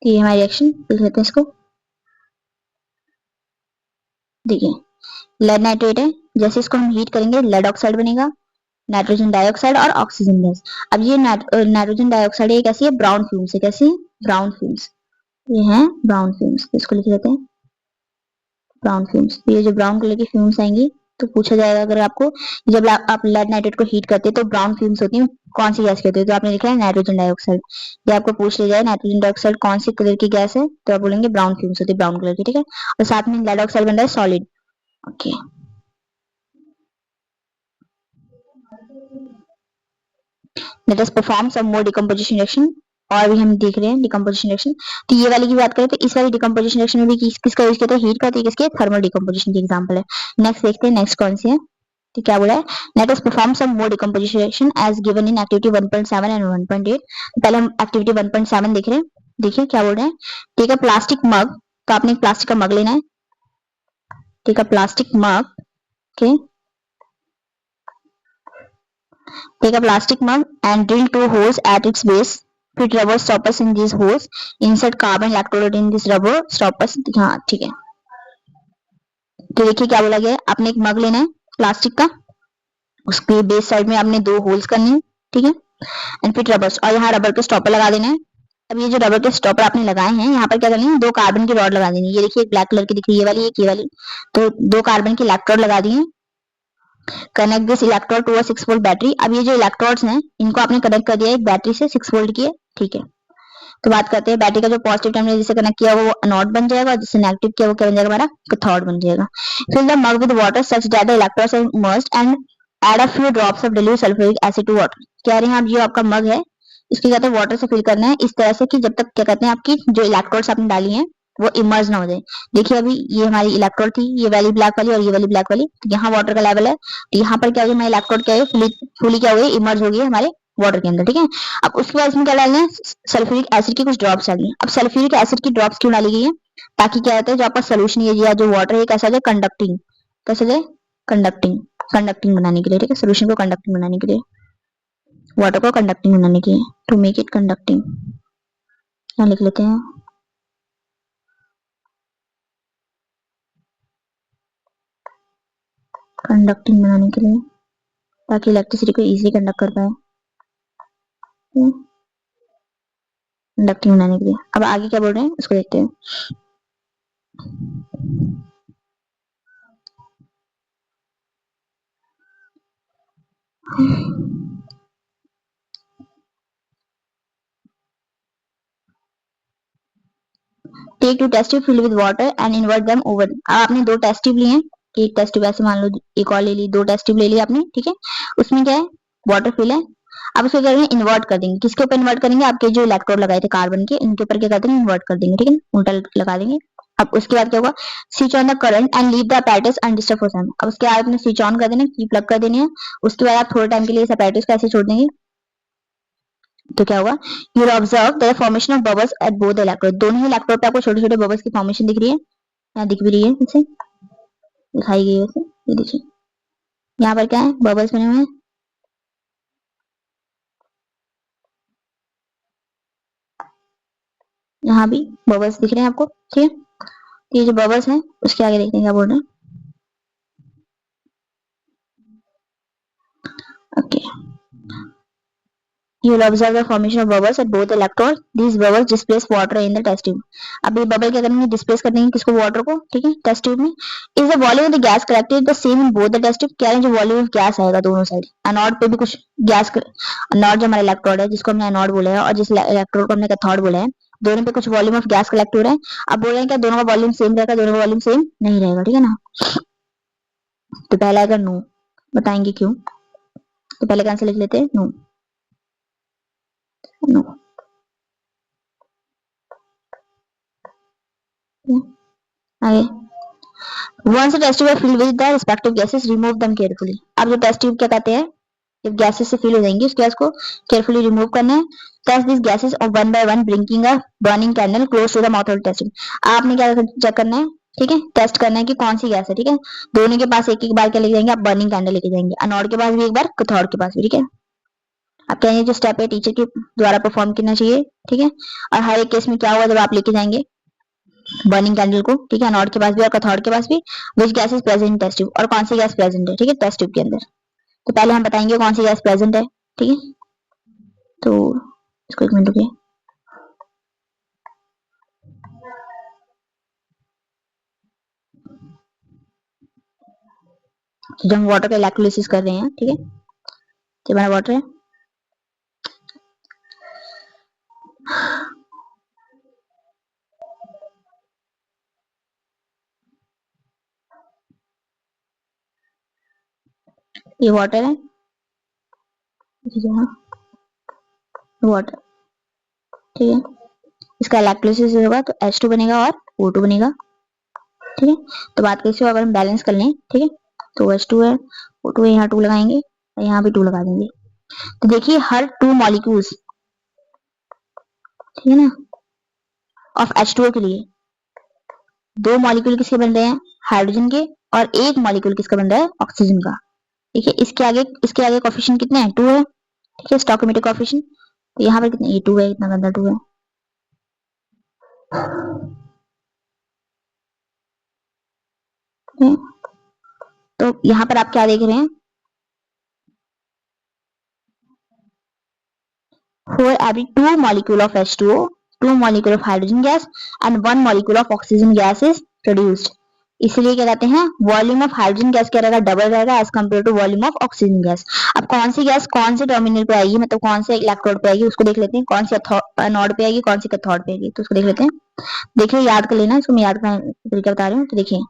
ये हमारा रिएक्शन देख लेते हैं इसको। देखिए लेड नाइट्रेट है, जैसे इसको हम हीट करेंगे लेड ऑक्साइड बनेगा, नाइट्रोजन डाइऑक्साइड और ऑक्सीजन गैस। अब ये नाइट्रोजन डाइऑक्साइड ये कैसी है, ब्राउन फ्यूम्स है, कैसी है, ब्राउन फ्यूम्स, ये है ब्राउन फ्यूम्स, इसको लिख लेते हैं ब्राउन फ्यूम्स। ये जो ब्राउन कलर की फ्यूम्स आएंगी तो पूछा जाएगा अगर आपको, जब आप लेड नाइट्रेट को हीट करते हैं तो ब्राउन फ्यूम्स होती हैं, कौन सी गैस कहते हैं, तो आपने लिखा है नाइट्रोजन डाइऑक्साइड। ये आपको पूछ लिया जाए नाइट्रोजन डाइऑक्साइड कौन सी कलर की गैस है, तो आप बोलेंगे ब्राउन फ्यूम्स होती है, ब्राउन कलर की, ठीक है। और साथ में लेड ऑक्साइड बन रहा है solid. Okay, let us perform some more decomposition reaction. और भी हम देख रहे हैं डिकम्पोजिशन रिएक्शन। तो ये वाली की बात करें तो इस वाली डिकम्पोजिशन रिएक्शन में भी किसका यूज किया था, हीट का, तो किसके, थर्मल डिकम्पोजिशन की एग्जांपल है। नेक्स्ट देखते हैं, नेक्स्ट कौन सी है, तो क्या बोला है, let us perform some more decomposition reaction as given in activity 1.7 and 1.8। पहले हम एक्टिविटी 1.7 देख रहे हैं। देखिए क्या बोल रहे हैं, टेक अ प्लास्टिक मग, तो आपने एक प्लास्टिक का मग लेना है, take a plastic mug, okay, take a plastic mug and drill 2 holes at its base. Put rubber stoppers in these holes. Insert carbon electrode in this rubber stoppers. हाँ ठीक है, तो देखिए क्या बोला गया है, आपने एक मग लेना है प्लास्टिक का, उसके बेस साइड में आपने 2 होल्स करनी है, ठीक है, एंड फिट रबर्स, और यहाँ रबर के स्टॉपर लगा देना है। अब ये जो रबर के स्टॉपर आपने लगाए हैं, यहाँ पर क्या करनी है, 2 कार्बन की रॉड लगा देनी है। ये देखिए एक ब्लैक कलर की दिख रही है, ये वाली, एक ये वाली, तो 2 कार्बन की इलेक्ट्रोड लगा दी है। Connect this electrode to a 6 volt battery. अब ये जो इलेक्ट्रोड्स हैं इनको आपने कनेक्ट कर दिया एक बैटरी से 6 वोल्ट की है, ठीक है। तो बात करते हैं बैटरी का, जो पॉजिटिव टर्मिनल जिसे कनेक्ट किया वो एनोड बन जाएगा, और जिससे नेगेटिव किया वो क्या बन जाएगा, हमारा कैथोड बन जाएगा। Fill the mug with water such that the electrons are immersed and add a few drops of dilute sulphuric acid to water. कह रहे हैं आप जो आपका मग है इसको कहते हैं वाटर से फिल करना है, इस तरह से कि जब तक क्या कहते हैं आपकी जो इलेक्ट्रोड्स आपने डाली हैं वो इमर्ज ना हो जाए। देखिए अभी ये हमारी इलेक्ट्रोड थी, ये वाली ब्लैक वाली और ये वाली ब्लैक वाली, तो यहाँ वाटर का लेवल है, तो यहाँ पर क्या हो गया, हमारी इलेक्ट्रोड क्या है, फुली क्या हो गई, इमर्ज हो गई हमारे वाटर के अंदर, ठीक है। अब उसके बाद इसमें क्या डालना है, सल्फ्यूरिक एसिड की कुछ ड्रॉप्स डालनी है। अब सल्फ्यूरिक एसिड की ड्रॉप्स क्यों डाली गई है, ताकि क्या होता है जो आपका सोल्यूशन है या जो वाटर है कैसा हो जाए, कंडक्टिंग, कैसा हो जाए, कंडक्टिंग, कंडक्टिंग बनाने के लिए, ठीक है, सोल्यूशन को कंडक्टिंग बनाने के लिए, वाटर को कंडक्टिंग बनाने के लिए, टू मेक इट कंडक्टिंग। यहाँ लिख लेते हैं, कंडक्टिंग बनाने के लिए, ताकि इलेक्ट्रिसिटी को इजीली कंडक्ट कर पाए, कंडक्टिंग बनाने के लिए। अब आगे क्या बोल रहे हैं उसको देखते हैं। Take 2 test tube filled with water and invert them over. अब आपने 2 टेस्ट ट्यूब लिए हैं, एक टेस्ट ट्यूब ऐसे मान लो, एक और ले ली, 2 टेस्ट ट्यूब ले ली आपने, ठीक है, उसमें क्या है, वाटर फिल है। अब उसको क्या करेंगे, इन्वर्ट कर देंगे, किसके ऊपर इन्वर्ट करेंगे, आपके जो इलेक्ट्रोड लगाए थे कार्बन के, इनके ऊपर क्या कर देंगे, इन्वर्ट कर देंगे, ठीक है, उल्टा लगा देंगे। अब उसके बाद क्या होगा, switch on the current and leave the apparatus undisturb for some. अब उसके बाद आपने स्विच ऑन कर देना, की प्लग कर देनी है, उसके बाद आप थोड़े टाइम के लिए इस apparatus को ऐसे छोड़ देंगे, तो क्या होगा, you will observe the formation of bubbles at both electrode. दोनों ही इलेक्ट्रोड पे आपको छोटे छोटे बबल्स की फॉर्मेशन दिख रही है, यहाँ दिख भी रही है, इसे दिखाई गई है वैसे, ये देखिए यहाँ पर क्या है, बबल्स बने हुए हैं, यहाँ भी बबल्स दिख रहे हैं आपको, ठीक है। ये जो बबल्स हैं उसके आगे देखते हैं क्या बोल रहे हैं, okay. You will observe the formation of bubbles at both electrodes. These bubbles displace water in the test tube. अब ये बबल क्या करेंगे, डिस्प्लेस कर देंगे किसको, वाटर को, ठीक है, टेस्ट ट्यूब में. Is the volume of the gas collected the same in both the test tube. क्या है, जो वॉल्यूम ऑफ गैस आएगा दोनों साइड, एनोड पे भी कुछ गैस, एनोड जो हमारा इलेक्ट्रोड है जिसको हमने एनोड बोला है और जिस इलेक्ट्रोड को हमने कैथोड बोला है, दोनों पे कुछ वॉल्यूम ऑफ गैस कलेक्ट हो रहा है. अब बोल रहे हैं क्या दोनों का वॉल्यूम सेम रहेगा, दोनों का वॉल्यूम सेम नहीं रहेगा, ठीक है ना. तो पहला आएगा नो, बताएंगे क्यों. तो पहले का आंसर लिख लेते हैं नो. नो आगे. Once the test tube is filled with the respective gases, remove them carefully. अब जो टेस्ट ट्यूब क्या कहते हैं, जब गैसेस से फिल हो जाएंगी उस गैस को केयरफुली रिमूव करना है. टेस्ट दिस गैसेस और one by one bringing a burning candle close to the mouth of test tube. आपने क्या चेक करना है, ठीक है, टेस्ट करना है कि कौन सी गैस है, ठीक है. दोनों के पास एक एक बार क्या लेके जाएंगे आप, बर्निंग कैंडल लेके जाएंगे. एनोड के पास भी एक बार, कैथोड के पास भी, ठीक है. आप कहेंगे जो स्टेप है टीचर के द्वारा परफॉर्म करना चाहिए, ठीक है. और हर एक केस में क्या होगा जब आप लेके जाएंगे बर्निंग कैंडल को, ठीक है, एनोड के पास भी और कैथोड के पास भी, which gas is present in test tube, और कौन सी गैस प्रेजेंट है, ठीक है, टेस्ट ट्यूब के अंदर. तो पहले हम बताएंगे कौन सी गैस प्रेजेंट है, ठीक है. तो इसको एक मिनट रुकिए. तो जब हम वाटर का इलेक्ट्रोलिसिस कर रहे हैं, ठीक है, तो हमारा वाटर है, ये वाटर है, वाटर, ठीक है. इसका इलेक्ट्रोलिसिस होगा तो H2 बनेगा और O2 बनेगा, ठीक है. तो बात कैसे हो, अगर हम बैलेंस कर लें, ठीक है, तो H2 है, O2 है, यहाँ 2 लगाएंगे और यहाँ भी 2 लगा देंगे. तो देखिए हर 2 मॉलिक्यूल्स, ठीक है ना, ऑफ H2O के लिए 2 मॉलिक्यूल किसके बन रहे हैं, हाइड्रोजन के, और एक मॉलिक्यूल किसका बन रहा है, ऑक्सीजन का. देखिए इसके आगे कोफिशिएंट कितने हैं, 2 है, ठीक है, स्टोइकोमेट्रिक कोफिशिएंट. तो यहाँ पर कितने, ये 2 है, इतना गंदा 2 है. तो यहाँ पर आप क्या देख रहे हैं, for every 2 molecule of H2O, 2 molecule of hydrogen gas and 1 molecule of oxygen gas is produced. इसलिए क्या कहते हैं, वॉल्यूम ऑफ हाइड्रोजन गैस क्या रहेगा, डबल रहेगा as compare to volume of oxygen gas. अब कौन सी गैस कौन से टर्मिनल पे आएगी, मतलब कौन से इलेक्ट्रोड पे आएगी, उसको देख लेते हैं. कौन सी एनोड पे आएगी, कौन सी कैथोड पे आएगी, तो उसको देख लेते हैं. देखिए याद कर लेना, इसको मैं याद का तरीका बता रही हूँ. तो देखिए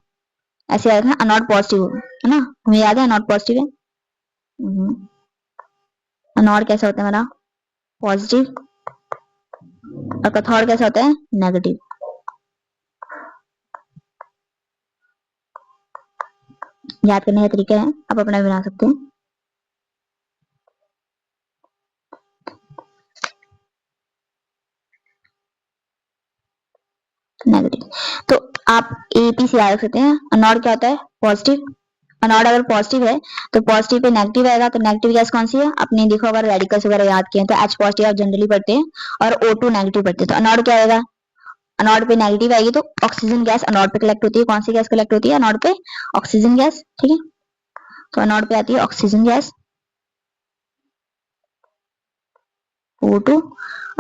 ऐसे याद है, एनोड पॉजिटिव है ना, हमें याद है एनोड पॉजिटिव है. एनोड कैसा होता है हमारा, पॉजिटिव, और कैथोड कैसा होता है, नेगेटिव. याद करने का तरीका है, आप अपना बना सकते हैं. नेगेटिव. तो आप एपी से याद रख सकते हैं. एनोड क्या होता है, पॉजिटिव. एनोड अगर पॉजिटिव है तो पॉजिटिव पे नेगेटिव आएगा. तो नेगेटिव गैस कौन सी है, आपने देखो अगर रेडिकल्स वगैरह याद किए तो H पॉजिटिव आप जनरली पढ़ते हैं और O2 नेगेटिव पढ़ते हैं. तो एनोड क्या आएगा, एनोड पे नेगेटिव आएगी तो ऑक्सीजन गैस एनोड पे कलेक्ट होती है. कौन सी गैस कलेक्ट होती है, एनोड पे ऑक्सीजन गैस, ठीक है. तो एनोड पे आती है ऑक्सीजन गैस O2,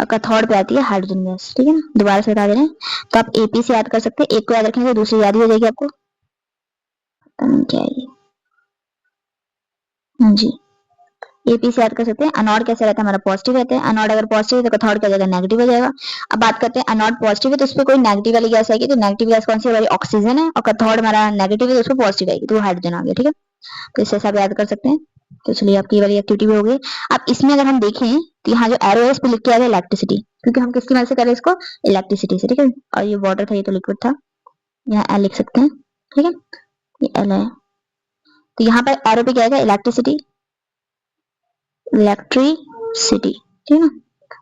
और कैथोड पे आती है हाइड्रोजन गैस, ठीक है ना. दोबारा से बता दे रहे हैं. तो आप एपी से याद कर सकते हैं, एक को याद रखेंगे तो दूसरी याद ही हो जाएगी आपको. क्या है, हाँ जी, एपी से याद कर सकते हैं. एनोड कैसे रहता है हमारा, पॉजिटिव रहता है. एनोड अगर पॉजिटिव है तो कैथोड क्या जाएगा, नेगेटिव हो जाएगा. अब बात करते हैं एनोड पॉजिटिव है तो उसपे कोई नेगेटिव वाली गैस आएगी. तो नेगेटिव गैस कौन सी हमारी ऑक्सीजन है, और कैथोड हमारा नेगेटिव है तो उसमें पॉजिटिव आएगी, तो हाइड्रोजन आ गया, ठीक है. तो इससे सब याद कर सकते हैं. तो चलिए आपकी वाली एक्टिविटी भी हो गई. अब इसमें अगर हम देखें तो यहाँ जो एरो है इस पे लिख के आ गया इलेक्ट्रिसिटी, क्योंकि हम किसकी मदद से कर रहे हैं इसको, इलेक्ट्रिसिटी से, ठीक है. और ये वाटर था, ये तो लिक्विड था, यहाँ एल लिख सकते हैं, ठीक है, ये एल है. तो यहाँ पर एरो पे क्या आएगा, इलेक्ट्रिसिटी, इलेक्ट्रिसिटी, ठीक है ना.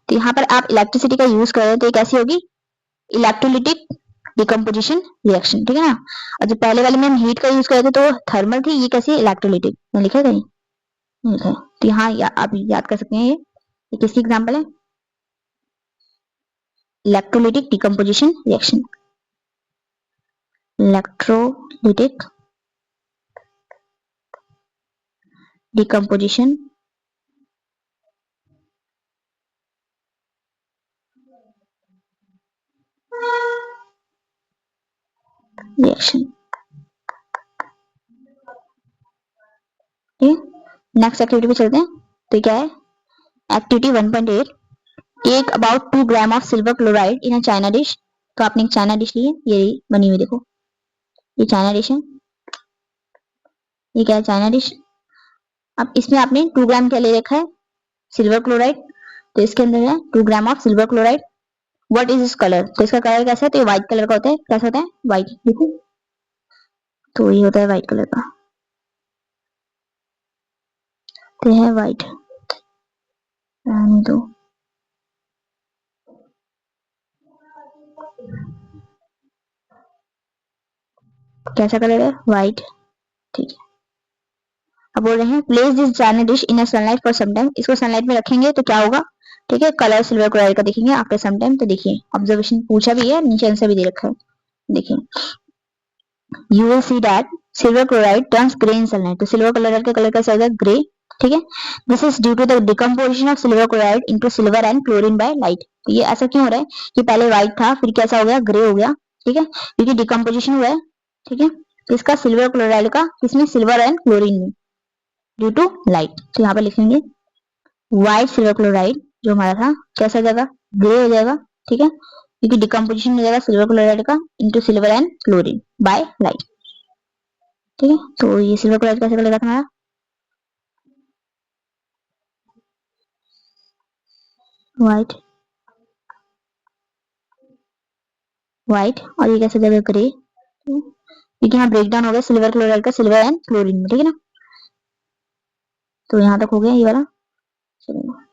तो यहाँ पर आप इलेक्ट्रिसिटी का यूज कर रहे हैं तो ये कैसी होगी, इलेक्ट्रोलिटिक डिकम्पोजिशन रिएक्शन, ठीक है ना. और जो पहले वाले में हम हीट का यूज कर रहे थे तो थर्मल थी, ये कैसी इलेक्ट्रोलिटिक, लिखा है कहीं, लिखा है. तो यहाँ आप याद कर सकते हैं, ये किसकी एग्जांपल है, electrolytic decomposition reaction, electrolytic decomposition reaction. ठीक है, नेक्स्ट एक्टिविटी पे चलते हैं। तो क्या है activity 1.8, take about 2 gram of silver chloride in a china dish. तो आपने एक चाइना डिश ली है, ये बनी हुई देखो, ये चाइना डिश है, ये क्या है चाइना डिश। अब इसमें आपने 2 ग्राम क्या ले रखा है, सिल्वर क्लोराइड। तो इसके अंदर है 2 gram of silver chloride. What is इस कलर, तो इसका कलर कैसा है, तो ये व्हाइट कलर का होता है। कैसा होता है, व्हाइट, देखो तो ये होता है व्हाइट कलर का, तो है व्हाइट। तो कैसा कलर है, व्हाइट। ठीक है, अब बोल रहे हैं place this china dish in a sunlight for some time. इसको सनलाइट में रखेंगे तो क्या होगा, ठीक है, कलर सिल्वर क्लोराइड का देखेंगे आफ्टर सम टाइम। तो देखिए ऑब्जर्वेशन पूछा भी है, नीचे आंसर भी दे रखा है, देखिए you will see that silver chloride turns grey in sunlight. तो सिल्वर क्लोराइड का कलर कैसा होगा, ग्रे। ठीक है, this is due to the decomposition of silver chloride into silver and chlorine by light. तो ये ऐसा क्यों हो रहा है कि पहले व्हाइट था फिर कैसा हो गया, ग्रे हो गया। ठीक है, क्योंकि डिकम्पोजिशन हुआ है। ठीक है, किसका, सिल्वर क्लोराइड का, किसमें, सिल्वर एंड क्लोरीन में, ड्यू टू लाइट। तो यहाँ पे लिखेंगे व्हाइट सिल्वर क्लोराइड जो हमारा था कैसा हो जाएगा, ग्रे हो जाएगा। ठीक है, क्योंकि डिकम्पोजिशन हो जाएगा सिल्वर क्लोराइड का into silver and chlorine by light. ठीक है, तो ये सिल्वर क्लोराइड कैसे बनेगा तुम्हारा, व्हाइट, व्हाइट, और ये कैसे जगह ग्रे, क्योंकि यहाँ ब्रेक डाउन हो गया सिल्वर क्लोराइड का सिल्वर एंड क्लोरीन में। ठीक है ना, तो यहाँ तक हो गया ये वाला। चलिए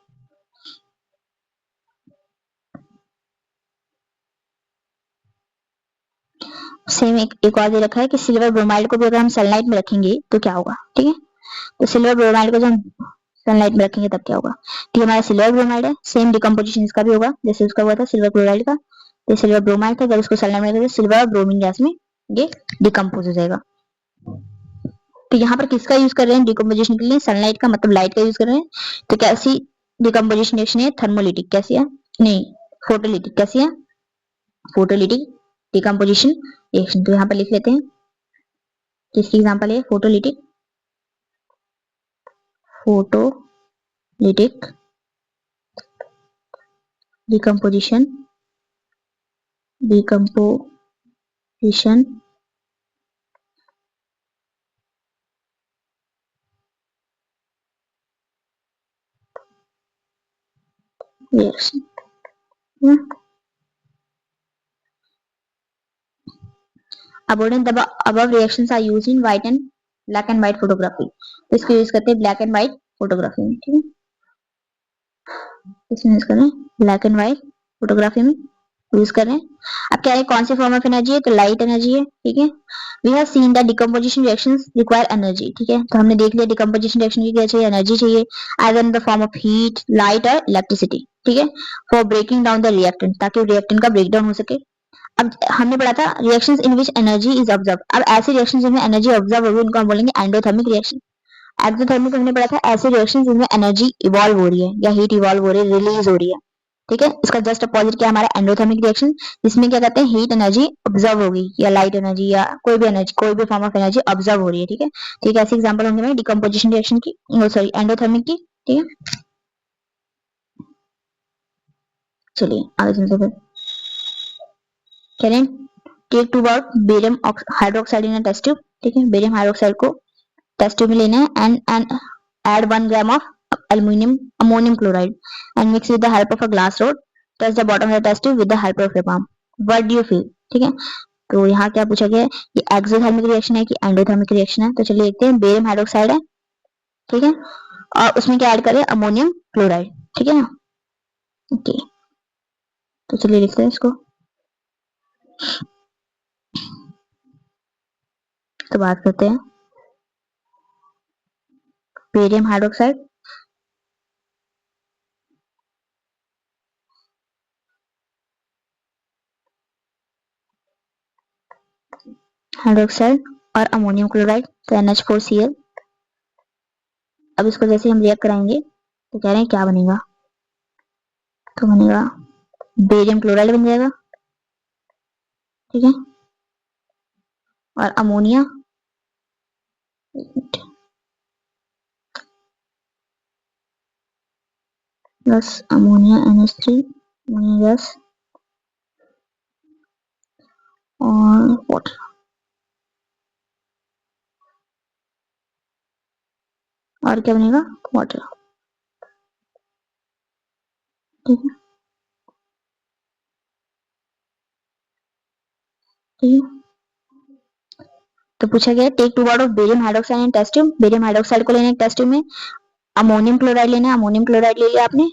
सेम एक और दे रखा है कि सिल्वर ब्रोमाइड को भी अगर हम सनलाइट में रखेंगे तो क्या होगा। ठीक है, तो सिल्वर ब्रोमाइड को जब हम सनलाइट में रखेंगे तब क्या होगा, तो हमारा सिल्वर ब्रोमाइड है, सेम डिकम्पोजिशन इसका भी होगा जैसे उसका हुआ था सिल्वर क्लोराइड का। तो सिल्वर ब्रोमाइड था, जब इसको सनलाइट में रखेंगे सिल्वर और ब्रोमीन गैस में ये डिकम्पोज हो जाएगा। तो यहाँ पर किसका यूज कर रहे हैं डिकम्पोजिशन के लिए, सनलाइट का, मतलब लाइट का यूज कर रहे हैं। तो कैसी डिकम्पोजिशन रिएक्शन है, थर्मोलिटिक, कैसी है, नहीं फोटोलिटिक, कैसी है, फोटोलिटिक डिकम्पोजिशन रिएक्शन। तो यहाँ पर लिख लेते हैं किसकी एग्जांपल है, photolytic, photolytic decomposition, decomposition reaction. above reactions are used in white and black and white photography। इसको यूज करते हैं ब्लैक एंड व्हाइट फोटोग्राफी में। ठीक है, इसमें यूज कर रहे हैं ब्लैक एंड व्हाइट फोटोग्राफी में यूज कर रहे हैं। अब क्या है, कौन सी फॉर्म ऑफ एनर्जी है, तो लाइट एनर्जी है। ठीक है, we have seen that decomposition reactions require energy. ठीक है, तो हमने देख लिया डिकम्पोजिशन रिएक्शन की क्या चाहिए, एनर्जी चाहिए, either in the form of heat, light और इलेक्ट्रिसिटी। ठीक है, for breaking down the reactant, ताकि रिएक्टेंट का ब्रेक डाउन हो सके। अब हमने पढ़ा था reactions in which energy is observe. अब ऐसे रिएक्शंस जिनमें एनर्जी ऑब्जर्व होगी उनको हम बोलेंगे एंडोथर्मिक रिएक्शन। एक्सोथर्मिक हमने पढ़ा था ऐसे रिएक्शंस जिनमें एनर्जी इवॉल्व हो रही है या हीट इवॉल्व हो रही है, रिलीज हो रही है। ठीक है, इसका जस्ट अपोजिट क्या हमारा एंडोथर्मिक रिएक्शन, जिसमें क्या कहते हैं हीट एनर्जी ऑब्जर्व होगी या लाइट एनर्जी या कोई भी एनर्जी, कोई भी फॉर्म ऑफ एनर्जी ऑब्जर्व हो रही है। ठीक है, ठीक है, ऐसे एग्जांपल होंगे हमारे डिकम्पोजिशन रिएक्शन की, सॉरी एंडोथर्मिक की। ठीक है, चलिए आगे चलते फिर। कह रहे हैं take two about barium hydroxide in a test tube. ठीक है, बेरियम हाइड्रोक्साइड को टेस्ट ट्यूब में लेना है and add 1 gram of ammonium chloride and mix with the help of a glass rod, touch the bottom of the test tube with the help of your palm, what do you feel। ठीक है, तो यहाँ क्या पूछा गया है, ये exothermic reaction है कि एंडोथर्मिक रिएक्शन है। तो चलिए देखते हैं, बेरियम हाइड्रोक्साइड है, ठीक है, और उसमें क्या ऐड करें, अमोनियम क्लोराइड। ठीक है ना, ओके, तो चलिए लिखते हैं इसको। तो बात करते हैं बेरियम हाइड्रोक्साइड, हाइड्रोक्साइड और अमोनियम क्लोराइड, तो NH4Cl। अब इसको जैसे हम रिएक्ट कराएंगे तो कह रहे हैं क्या बनेगा, तो बनेगा बेरियम क्लोराइड बन जाएगा। ठीक है, और ammonia plus ammonia NH3 ammonia gas और वाटर। और क्या बनेगा? वाटर। ठीक है, ठीक है। तो पूछा गया take 2 part of barium hydroxide in test tube. Barium hydroxide को लेना है टेस्ट ट्यूब में, अमोनियम क्लोराइड लेना है, अमोनियम क्लोराइड ले लिया आपने,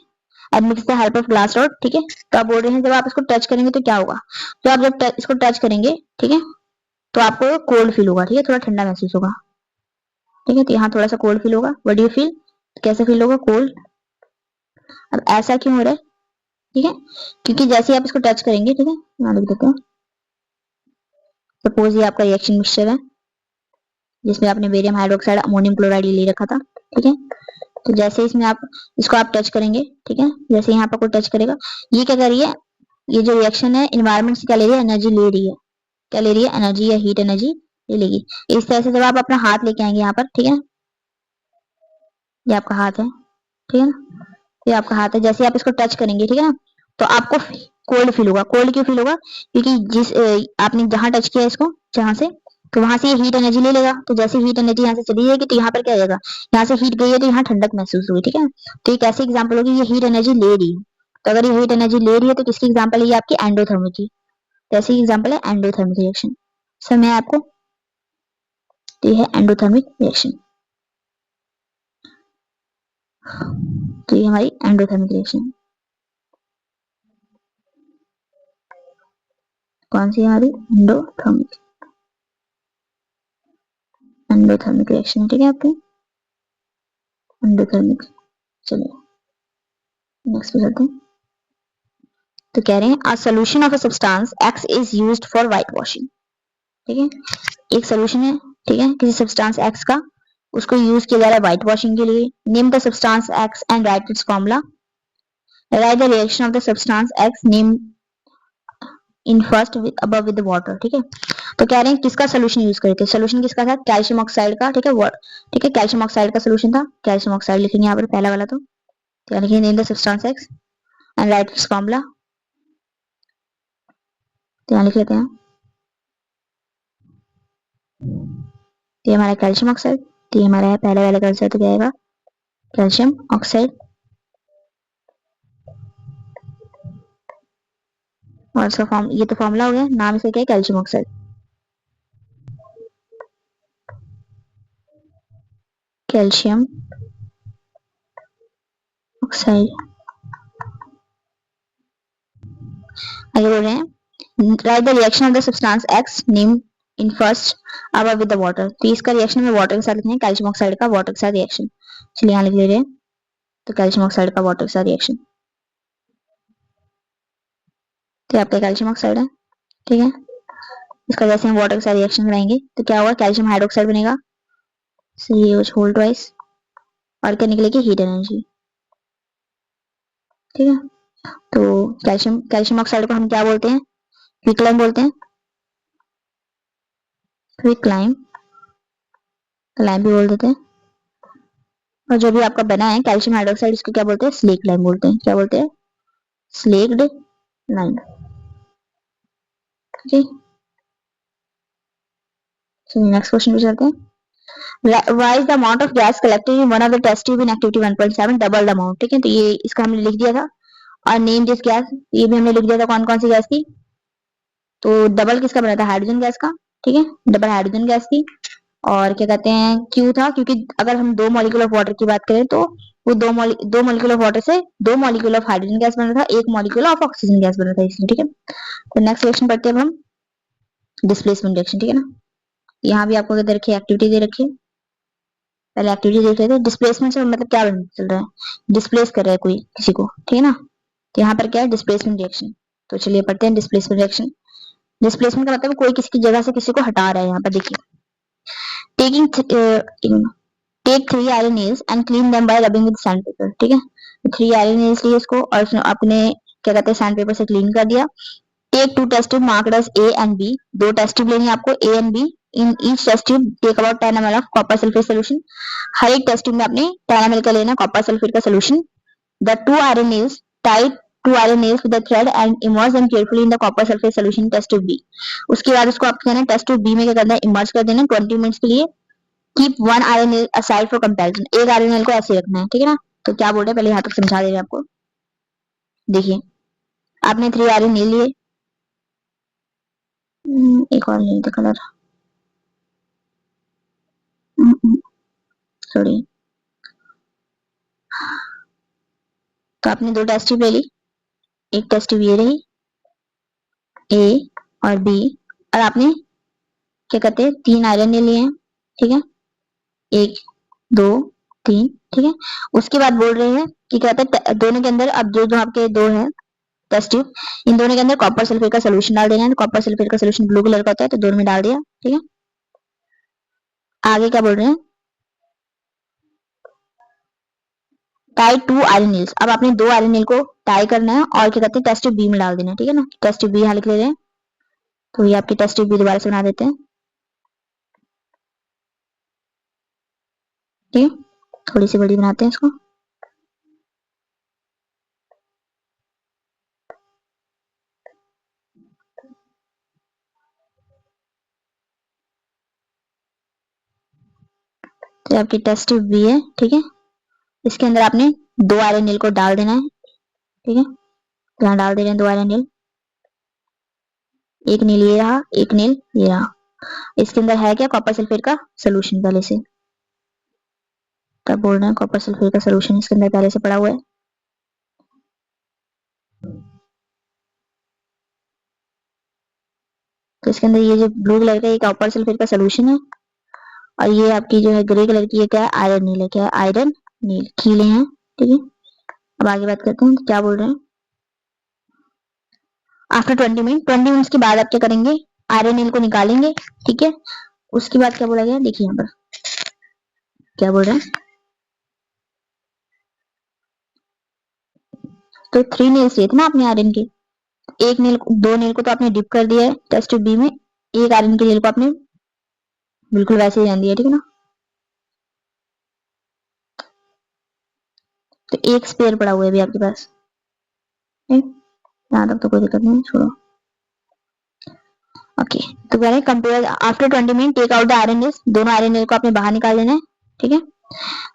and mix the help of glass rod. ठीक है, तो आप बोल रहे हैं जब आप इसको टच करेंगे तो क्या होगा? तो आप जब इसको टच करेंगे, ठीक है, तो आपको कोल्ड फील होगा। ठीक है, थोड़ा ठंडा महसूस होगा। ठीक है, तो यहाँ थोड़ा सा कोल्ड फील होगा। What do you feel? कैसे फील होगा? कोल्ड। अब ऐसा क्यों हो रहा है? ठीक है, क्योंकि जैसे आप इसको टच करेंगे, ठीक है, यहाँ लिख देते हैं, सपोज ये आपका रिएक्शन मिक्सचर है जिसमें आपने बेरियम हाइड्रोक्साइड अमोनियम क्लोराइड ले रखा था। ठीक है, तो जैसे इसमें आप इसको आप टच करेंगे, ठीक है, जैसे यहाँ पर कोई टच करेगा, ये क्या कर रही है? ये जो रिएक्शन है इन्वायरमेंट से क्या ले रही है? एनर्जी ले रही है। क्या ले रही है? एनर्जी या हीट एनर्जी ले लेगी। इस तरह से जब आप अपना हाथ लेके आएंगे यहाँ पर, ठीक है, ये आपका हाथ है, ठीक है ना, ये आपका हाथ है, जैसे आप इसको टच करेंगे, ठीक है ना, तो आपको कोल्ड फील होगा। कोल्ड क्यों फील होगा? क्योंकि जिस आपने जहां टच किया इसको, जहां से, तो वहां से ये हीट एनर्जी ले लेगा। तो जैसे हीट एनर्जी यहाँ से चली जाएगी तो यहाँ पर क्या आएगा? यहाँ से हीट गई है तो यहाँ ठंडक महसूस हुई। ठीक है, तो एक ऐसी एग्जाम्पल होगी ये हीट एनर्जी ले रही है। तो अगर ये हीट एनर्जी ले रही है तो किसकी एग्जाम्पल है? ये आपकी एंडोथर्मिक की। तो ऐसी एग्जाम्पल है एंडोथर्मिक रिएक्शन। समय आपको, तो ये है एंडोथर्मिक रिएक्शन। तो ये हमारी एंडोथर्मिक रिएक्शन कौन सी है? हमारी एंडोथर्मिक, एंडोथर्मिक रिएक्शन। ठीक है, आपके एंडोथर्मिक। चलिए नेक्स्ट पे चलते हैं। तो कह रहे हैं a solution of a substance X is used for white washing. ठीक है, एक सॉल्यूशन है, ठीक है, किसी सब्सटेंस X का, उसको यूज किया जा रहा है व्हाइट वॉशिंग के लिए। Name the substance X and right it's formula. Right the reaction of the substance X name in first above with water. ठीक है, तो कह रहे हैं किसका सोल्यूशन यूज करे थे? सोल्यूशन किसका था? कैल्शियम ऑक्साइड का। ठीक है, ठीक है, कैल्शियम ऑक्साइड का सोल्यूशन था। कैल्शियम ऑक्साइड लिखेंगे यहाँ पर पहला वाला, तो क्या लिखेंगे? Name the substance X and right it's formula. तो यहाँ लिख लेते हैं, ये हमारा कैल्शियम ऑक्साइड, तो ये हमारा है पहले वाले का आंसर, तो क्या आएगा? Calcium oxide. और इसका फॉर्म, ये तो फॉर्मूला हो गया, नाम इसका क्या है? Calcium oxide. Calcium oxide. आगे बोल रहे हैं right the reaction of the substance X name in first above with the water. तो इसका रिएक्शन में वाटर के साथ लिखना है, कैल्शियम ऑक्साइड का वाटर के साथ रिएक्शन। चलिए यहाँ लिख ले रहे हैं, तो कैल्शियम ऑक्साइड का वाटर के साथ रिएक्शन, तो आपका कैल्शियम ऑक्साइड है। ठीक है, इसका जैसे हम वाटर के साथ रिएक्शन कराएंगे तो क्या होगा? कैल्शियम हाइड्रोक्साइड बनेगा, CaOH ट्वाइस, और क्या निकलेगी? Heat energy. ठीक है, तो कैल्शियम ऑक्साइड को हम क्या बोलते हैं? क्विकलाइम बोलते हैं, क्विकलाइम, लाइम भी बोल देते हैं। और जो भी आपका बना है कैल्शियम हाइड्रोक्साइड, इसको क्या बोलते हैं? स्लेक्ड लाइम बोलते हैं। क्या बोलते हैं? Slaked lime. ठीक है, चलिए नेक्स्ट क्वेश्चन पे चलते हैं। Why is the amount of gas collected in one of the test tube in activity 1.7 double the amount? ठीक है, तो ये इसका हमने लिख दिया था। और नेम दिस गैस, ये भी हमने लिख दिया था कौन कौन सी गैस थी। तो डबल किसका बना था? हाइड्रोजन गैस का। ठीक है, डबल हाइड्रोजन गैस थी। और क्या कहते हैं? क्यों था? क्योंकि अगर हम 2 मॉलिक्यूल ऑफ वाटर की बात करें तो वो दो मॉलिक्यूल ऑफ वाटर से 2 मॉलिक्यूल ऑफ हाइड्रोजन गैस बना था, 1 मॉलिक्यूल ऑफ ऑक्सीजन गैस बना था इसलिए। ठीक है, तो नेक्स्ट क्वेश्चन पढ़ते हैं अब हम, डिस्प्लेसमेंट रिएक्शन। ठीक है ना, यहाँ भी आपको दे रखी है, एक्टिविटी दे रखी है। पहले एक्टिविटी देख लेते हैं। डिस्प्लेसमेंट से मतलब क्या चल रहा है? डिस्प्लेस कर रहा है कोई किसी को। ठीक है ना, तो यहाँ पर क्या है? Displacement reaction. तो चलिए पढ़ते हैं डिस्प्लेसमेंट रिएक्शन। डिस्प्लेसमेंट का मतलब कोई किसी की जगह से किसी को हटा रहा है। यहाँ पर देखिए, taking take 3 iron nails and clean them by rubbing with sandpaper. ठीक है, 3 आयरन नेल्स लिए इसको और आपने क्या कहते हैं? सैंड पेपर से क्लीन कर दिया। Take two test tube marked as A and B, दो टेस्ट ट्यूब लेनी है आपको A and B. In each test tube take about 10 ml of copper sulphate solution, हर एक टेस्ट ट्यूब में आपने 10 ml का लेना कॉपर सल्फेट का solution. The two iron nails tied to iron nails with the thread and immerse them carefully in the copper sulphate solution test tube B. उसके बाद उसको आपको कहना है टेस्ट ट्यूब बी में क्या करना है, इमर्ज कर देना 20 मिनट्स के लिए। Keep one iron nail aside for comparison, एक आयरन नील को ऐसे रखना है, ठीक है ना। तो क्या बोल रहे हैं पहले यहाँ तक समझा दे रहे हैं आपको। देखिए आपने 3 आयरन नील लिए, एक और ले लीजिए कलर, सॉरी। तो आपने दो टेस्ट ट्यूब ले ली, एक टेस्ट ट्यूब ये रही ए और बी, और आपने क्या कहते हैं 3 आयरन ले लिए हैं, ठीक है, 1 2 3, ठीक है। उसके बाद बोल रहे हैं कि कहते हैं दोनों के अंदर अब जो जो आपके दो हैं टेस्ट ट्यूब, इन दोनों के अंदर कॉपर सल्फेट का सोल्यूशन डाल देना है। कॉपर सल्फेट का सोल्यूशन ब्लू कलर का होता है, तो दोनों में डाल दिया, ठीक है। आगे क्या बोल रहे हैं, टाई टू आयरन नील्स, अब आपने दो आयरन नील को टाई करना है और क्या कहते हैं टेस्ट ट्यूब बी में डाल देना है, ठीक है ना। टेस्ट ट्यूब बी यहाँ लिख ले रहे हैं, तो ये आपकी टेस्ट ट्यूब बी दोबारा से बना देते हैं, ठीक है। थोड़ी सी बड़ी बनाते हैं इसको, तो आपकी टेस्ट ट्यूब बी है, ठीक है। इसके अंदर आपने दो आयरन नील को डाल देना है, ठीक है। तो यहाँ डाल दे रहे हैं दो आयरन नील, एक नील ये रहा, एक नील ये रहा। इसके अंदर है क्या, कॉपर सल्फेट का सोल्यूशन पहले से, तब बोल रहे हैं कॉपर सल्फेट का सोल्यूशन इसके अंदर पहले से पड़ा हुआ है। तो इसके अंदर ये जो ब्लू कलर का ये कॉपर सल्फेट का सोल्यूशन है, और ये आपकी जो है ग्रे कलर की ये क्या है, आयरन नील है, क्या है, आयरन नील खीले हैं, ठीक है। अब आगे बात करते हैं, तो क्या बोल रहे हैं, आफ्टर 20 मिनट्स के बाद आप क्या करेंगे, आयरन नील को निकालेंगे, ठीक है। उसके बाद क्या बोला गया, देखिए यहाँ पर क्या बोल रहे हैं, तो 3 नील्स लिए थे ना आपने आयरन के, एक नील दो नील को तो आपने डिप कर दिया है टेस्ट ट्यूब बी में, एक आयरन के नील को आपने बिल्कुल वैसे ही जान दिया, ठीक है ना। तो एक स्पेयर पड़ा हुआ है अभी आपके पास, यहाँ तक तो कोई दिक्कत नहीं, छोड़ो। ओके, तो कह रहे हैं compare after 20 minute take out the iron nails, दोनों आयरन नील को आपने बाहर निकाल लेना है, ठीक है।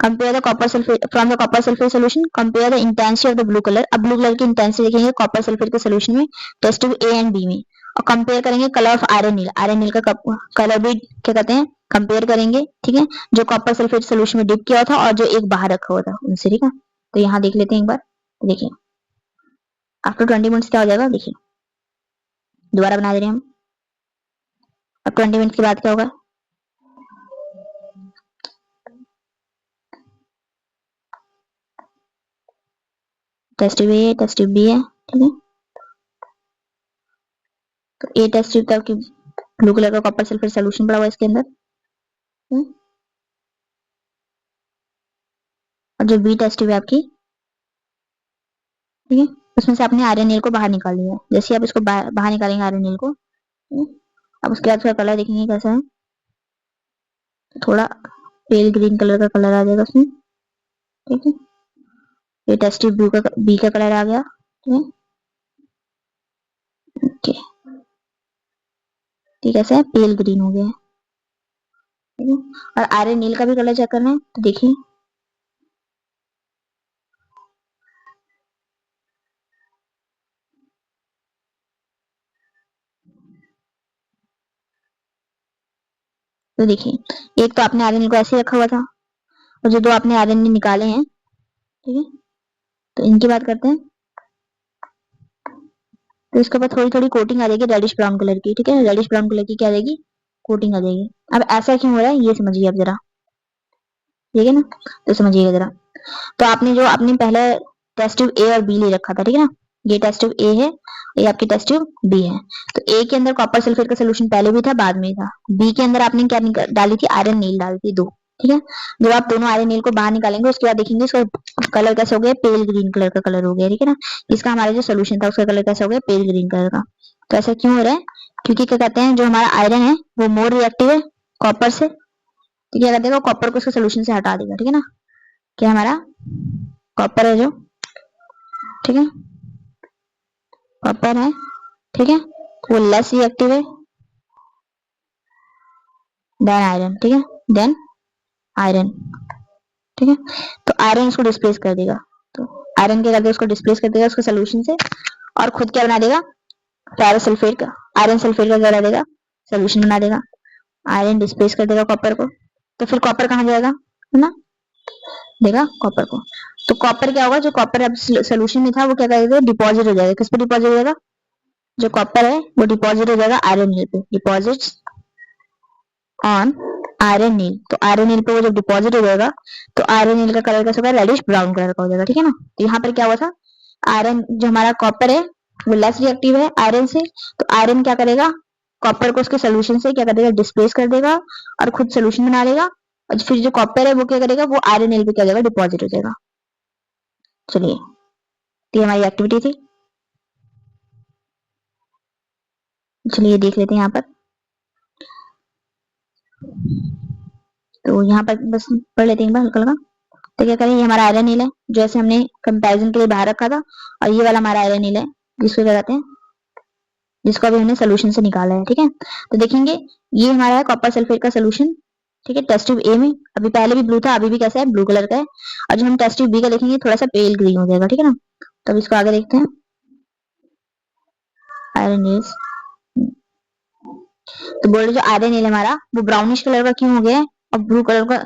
Compare the copper sulphate from the copper sulphate solution, compare the intensity of the blue colour, अब ब्लू कलर की इंटेंसिटी देखेंगे कॉपर सल्फेट के सोल्यूशन में test tube A and B में, और कंपेयर करेंगे colour of iron nail, iron nail का colour भी क्या कहते हैं कंपेयर करेंगे, ठीक है, जो कॉपर सल्फेट सोल्यूशन में डिप किया था और जो एक बाहर रखा हुआ था उनसे, ठीक है। तो यहाँ देख लेते हैं एक बार, देखिए आफ्टर 20 मिनट्स क्या हो जाएगा, देखिए दोबारा बना दे रहे हैं हम। अब 20 मिनट के बाद क्या होगा, test tube A test tube B है, ठीक है। तो ए टेस्ट ट्यूब का ब्लू कलर का कॉपर सल्फेट सोल्यूशन पड़ा हुआ है इसके अंदर, और जो बी टेस्ट ट्यूब है आपकी, ठीक है, उसमें से आपने आयरन नील को बाहर निकाल लिया, जैसे आप इसको बाहर निकालेंगे आयरन नील को, अब उसके बाद उसका कलर देखेंगे कैसा है, थोड़ा पेल ग्रीन कलर का कलर आ जाएगा उसमें, ठीक है। ये टेस्ट ट्यूब बी का कलर आ गया, ठीक है। ओके, ठीक है, पेल ग्रीन हो गया है, ठीक है। और आयरन नील का भी कलर चेक करना है, तो देखिए तो देखिए एक तो आपने आयरन नील को ऐसे रखा हुआ था, और जो दो आपने आयरन नील निकाले हैं, ठीक है, तो इनकी बात करते हैं। तो इसके ऊपर थोड़ी थोड़ी कोटिंग आ जाएगी रेडिश ब्राउन कलर की, ठीक है, रेडिश ब्राउन कलर की क्या आ जाएगी, कोटिंग आ जाएगी। अब ऐसा क्यों हो रहा है ये समझिए आप जरा, ठीक है ना, तो समझिएगा जरा। तो आपने जो आपने पहले टेस्ट ट्यूब ए और बी ले रखा था, ठीक है ना, ये टेस्ट ट्यूब ए है, ये आपकी टेस्ट ट्यूब बी है। तो ए के अंदर कॉपर सल्फेट का सोल्यूशन पहले भी था बाद में था, बी के अंदर आपने क्या डाली थी, आयरन नील डाली थी दो, ठीक है। जब आप दोनों आयरन नील को बाहर निकालेंगे उसके बाद देखेंगे इसका कलर कैसा हो गया, पेल ग्रीन कलर का कलर हो गया, ठीक है ना। इसका हमारा जो सोल्यूशन था उसका कलर कैसा हो गया, पेल ग्रीन कलर का। तो ऐसा क्यों हो रहा है? क्योंकि क्या कहते हैं जो हमारा आयरन है वो मोर रिएक्टिव है कॉपर से, तो क्या कहते हैं कॉपर को उसके सोल्यूशन से हटा देगा, ठीक है ना। क्या हमारा कॉपर है जो, ठीक है, कॉपर है, ठीक है, वो लेस रिएक्टिव है देन आयरन, ठीक है, देन आयरन, ठीक है। तो आयरन उसको डिस्प्लेस कर देगा, तो आयरन क्या करता है उसको डिस्प्लेस कर देगा उसके सोल्यूशन से, और खुद क्या बना देगा, पैरासल्फेट का, आयरन सल्फेट का क्या बना देगा, सोल्यूशन बना देगा। आयरन डिस्प्लेस कर देगा कॉपर को, तो फिर कॉपर कहाँ जाएगा, है ना, देगा कॉपर को। तो कॉपर क्या होगा, जो कॉपर अब सोल्यूशन में था वो क्या करेगा, डिपॉजिट हो जाएगा, किस पे डिपॉजिट हो जाएगा, जो कॉपर है वो डिपॉजिट हो जाएगा आयरन नील पे, डिपॉजिट ऑन आयरन नील। तो आयरन नील पे वो जब डिपॉजिट हो जाएगा तो आयरन नील का कलर कैसा होगा, रेडिश ब्राउन कलर का हो जाएगा, ठीक है ना। तो यहाँ पर क्या हुआ था, आयरन जो हमारा कॉपर है वो लेस रिएक्टिव है आयरन से, तो आयरन क्या करेगा, कॉपर को उसके सोल्यूशन से क्या कर देगा, डिस्प्लेस कर देगा और खुद सोल्यूशन बना लेगा, और फिर जो कॉपर है वो क्या करेगा, वो आयरन नील पे क्या हो जाएगा, डिपॉजिट हो जाएगा। चलिए, तो हमारी एक्टिविटी थी। चलिए देख लेते हैं यहाँ पर, तो यहाँ पर बस पढ़ लेते हैं हल्का हल्का। तो क्या करें, ये हमारा आयरन नील है जो ऐसे हमने कंपैरिजन के लिए बाहर रखा था, और ये वाला हमारा आयरन नील है जिसको क्या कहते हैं, जिसको अभी हमने सोल्यूशन से निकाला है, ठीक है। तो देखेंगे ये हमारा है कॉपर सल्फेट का सोल्यूशन, ठीक है, टेस्ट ट्यूब ए में। अभी पहले भी ब्लू था, अभी भी कैसा है, ब्लू कलर का है। और जो हम टेस्ट ट्यूब बी का देखेंगे थोड़ा सा पेल ग्रीन हो जाएगा, ठीक है ना। तो अब इसको आगे देखते हैं, आयरन नील्स। तो बोल रहे जो आयरन नील हमारा वो ब्राउनिश कलर का क्यों हो गया है, और ब्लू कलर का